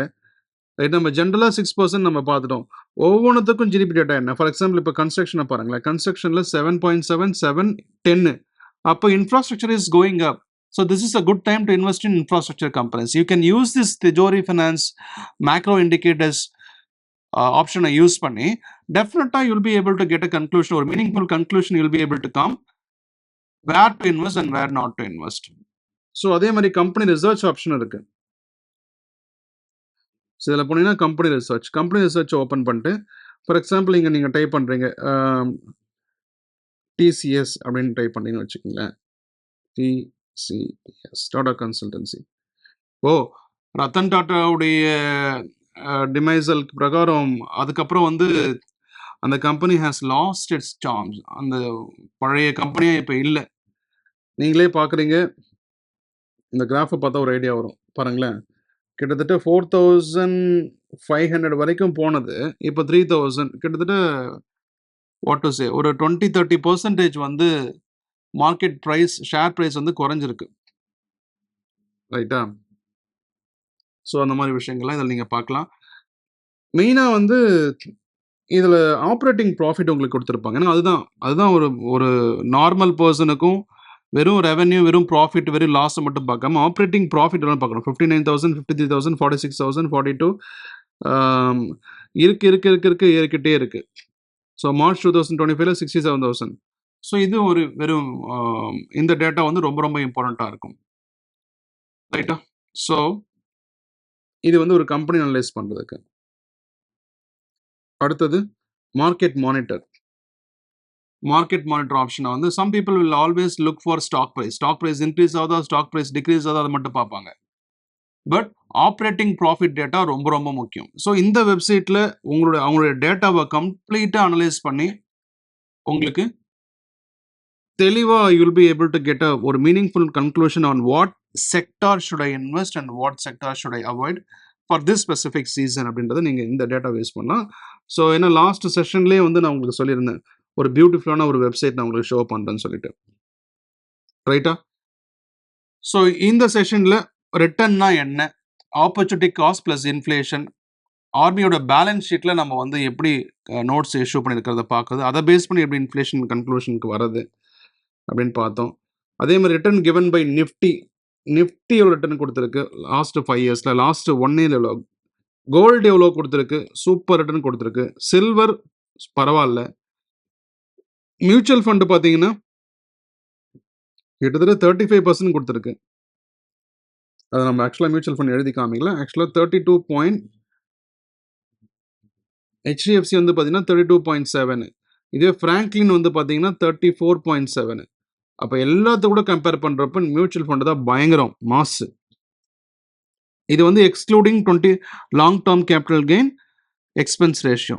ரைட்? நம்ம ஜென்ரலாக 6% நம்ம பார்த்துட்டோம். ஒவ்வொன்றுத்துக்கும் ஜிடிபி டேட்டா என்ன? ஃபார் எக்ஸாம்பிள் இப்போ கன்ஸ்ட்ரக்ஷனை பாருங்களேன். கன்ஸ்ட்ரக்ஷனில் 7.7, 7, 10. அப்போ infrastructure is going up. So this is a good time to invest in infrastructure companies. You can use this Tijori finance macro indicators ஆப்ஷனை யூஸ் பண்ணி டெஃபினட்டாக you'll be able to get a conclusion, ஒரு meaningful conclusion you'll be able to come where to invest and where not to invest. So அதே மாதிரி company research option இருக்குது. So இதில் போனீங்கன்னா company research open பண்ணிட்டு, for example இங்கே நீங்கள் type பண்ணுறீங்க டிசிஎஸ் அப்படின்னு டைப் பண்ணீங்கன்னு வச்சுக்கோங்களேன். TCS Tata consultancy. ரத்தன் டாட்டாவுடைய டிமைசல் பிரகாரம் அதுக்கப்புறம் வந்து அந்த company has lost its charms. அந்த பழைய கம்பெனியே இப்போ இல்லை. நீங்களே பார்க்குறீங்க. இந்த கிராஃபை பார்த்தா ஒரு ஐடியா வரும் பாருங்களேன். கிட்டத்தட்ட 4,500 வரைக்கும் போனது, இப்போ 3,000. கிட்டத்தட்ட வாட் டு சே, ஒரு 20-30% வந்து மார்க்கெட் ப்ரைஸ், ஷேர் ப்ரைஸ் வந்து குறைஞ்சிருக்கு. ரைட்டா? ஸோ அந்த மாதிரி விஷயங்கள்லாம் இதில் நீங்கள் பார்க்கலாம். மெயினாக வந்து இதில் ஆப்ரேட்டிங் ப்ராஃபிட் உங்களுக்கு கொடுத்துருப்பாங்க. ஏன்னா அதுதான் ஒரு நார்மல் பர்சனுக்கும் வெறும் ரெவென்யூ, வெறும் ப்ராஃபிட், வெறும் லாஸை மட்டும் பார்க்காம ஆப்ரேட்டிங் ப்ராஃபிட் எல்லாம் பார்க்கணும். 59,000, 53,000, 46,000, 42 இருக்கு ஏறிக்கிட்டே இருக்கு. So March 2025 67,000. ஸோ இது ஒரு வெறும் இந்த டேட்டா வந்து ரொம்ப ரொம்ப இம்பார்ட்டண்ட்டாக இருக்கும். ரைட்டா? ஸோ இது வந்து ஒரு கம்பெனி அனலைஸ் பண்ணுறதுக்கு. அடுத்தது மார்க்கெட் மானிட்டர். மார்க்கெட் மானிட்டர் ஆப்ஷனை வந்து some people will always look for stock price increase ஆகுதா, ஸ்டாக் ப்ரைஸ் டிக்ரீஸ் ஆகுதா, அதை மட்டும் பார்ப்பாங்க. பட் ஆப்ரேட்டிங் ப்ராஃபிட் டேட்டா ரொம்ப ரொம்ப முக்கியம். ஸோ இந்த வெப்சைட்டில் அவங்களுடைய டேட்டாவை கம்ப்ளீட்டாக அனலைஸ் பண்ணி உங்களுக்கு தெளிவாக you will be able to get ஒரு meaningful conclusion on what sector should I invest and what sector should I avoid for this specific season அப்படின்றத நீங்கள் இந்த டேட்டா யூஸ் பண்ணலாம். ஸோ ஏன்னா லாஸ்ட் செஷன்லேயே வந்து நான் உங்களுக்கு சொல்லியிருந்தேன், ஒரு பியூட்டிஃபுல்லான ஒரு வெப்சைட் நான் உங்களுக்கு ஷோ பண்ணுறேன்னு சொல்லிட்டு. ரைட்டா? ஸோ இந்த செஷனில் ரிட்டர்ன்னா என்ன, ஆப்பர்ச்சுனிட்டி காஸ்ட் ப்ளஸ் இன்ஃப்ளேஷன், ஆர்பிஐயோட பேலன்ஸ் ஷீட்டில் நம்ம வந்து எப்படி நோட்ஸ் இஷ்யூ பண்ணியிருக்கிறத பார்க்குறது, அதை பேஸ் பண்ணி எப்படி இன்ஃப்ளேஷன் கன்க்ளூஷனுக்கு வர்றது அப்படின்னு பார்த்தோம். அதே மாதிரி ரிட்டர்ன் கிவன் பை நிஃப்டியோட ரிட்டர்ன் கொடுத்துருக்கு லாஸ்ட் 5 இயர்ஸில். லாஸ்ட் 1 இயர் எவ்வளோ, கோல்டு எவ்வளோ கொடுத்துருக்கு, சூப்பர் ரிட்டர்ன் கொடுத்துருக்கு. சில்வர் பரவாயில்ல. மியூச்சுவல் ஃபண்டு பார்த்தீங்கன்னா கிட்டத்தட்ட 35% கொடுத்துருக்கு. அதை நம்ம ஆக்சுவலாக மியூச்சுவல் ஃபண்ட் எழுதி காமிக்கல. ஆக்சுவலாக 32. HDFC வந்து பார்த்தீங்கன்னா 32.7. இதே ஃப்ராங்க்லின் வந்து பார்த்தீங்கன்னா 34.7. அப்போ எல்லாத்த கூட கம்பேர் பண்ணுறப்ப மியூச்சுவல் ஃபண்டு தான் பயங்கரம் மாசு. இது வந்து excluding 20 long term capital gain expense ratio.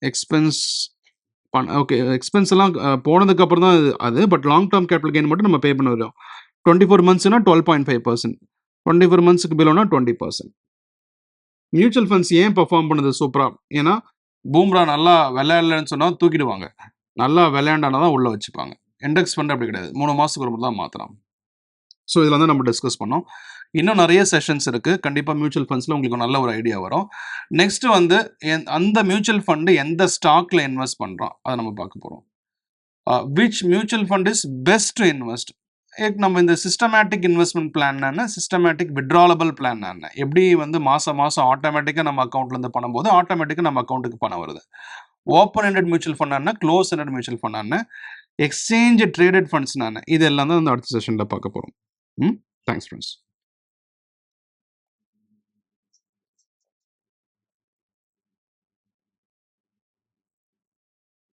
Expense okay. Expense எல்லாம் போனதுக்கப்புறம் தான் அது. But long term capital gain மட்டும் நம்ம பே பண்ண வரோம். 24 மந்த்ஸ்னா 12.5%. 24 மந்த்ஸ்க்கு பிலோனா 20%. மியூச்சுவல் ஃபண்ட்ஸ் ஏன் பெர்ஃபார்ம் பண்ணுது சூப்பரா? ஏன்னா, பூம்ரா நல்லா விளையாடலன்னு சொன்னா தூக்கிடுவாங்க. நல்லா விளையாண்டானா தான் உள்ள வச்சுப்பாங்க. இண்டெக்ஸ் ஃபண்ட் அப்படி கிடையாது. 3 மாசத்துக்கு ஒரு முறை தான் மாத்தலாம். ஸோ இதில வந்து நம்ம டிஸ்கஸ் பண்ணோம். இன்னும் நெறைய செஷன்ஸ் இருக்கு. கண்டிப்பா மியூச்சுவல் ஃபண்ட்ஸ்ல உங்களுக்கு நல்ல ஒரு ஐடியா வரும். நெக்ஸ்ட் வந்து அந்த மியூச்சுவல் ஃபண்ட் எந்த ஸ்டாக்ல இன்வெஸ்ட் பண்றோம்? அத நம்ம பார்க்க போறோம். Which mutual fund is best to invest? நம்ம இந்த சிஸ்டமேட்டிக் இன்வெஸ்ட்மென்ட் பிளான் என்ன? சிஸ்டமேட்டிக் வித்ட்ராவலபிள் பிளான் என்ன? எப்படி வந்து மாசம் மாசம் நம்ம அக்கவுண்ட்லேருந்து பண்ணும்போது ஆட்டோமேட்டிக்கா நம்ம அக்கவுண்ட்டுக்கு பணம் வருது. ஓப்பன் எண்டட் மியூச்சுவல் ஃபண்ட் என்ன? க்ளோஸ் எண்டட் மியூச்சுவல் ஃபண்ட் என்ன? எக்ஸ்சேஞ்ச் ட்ரேடட் ஃபண்ட்ஸ்னா என்ன? இது எல்லாம் தான் அடுத்த செஷன்ல பார்க்க போறோம். Thanks friends.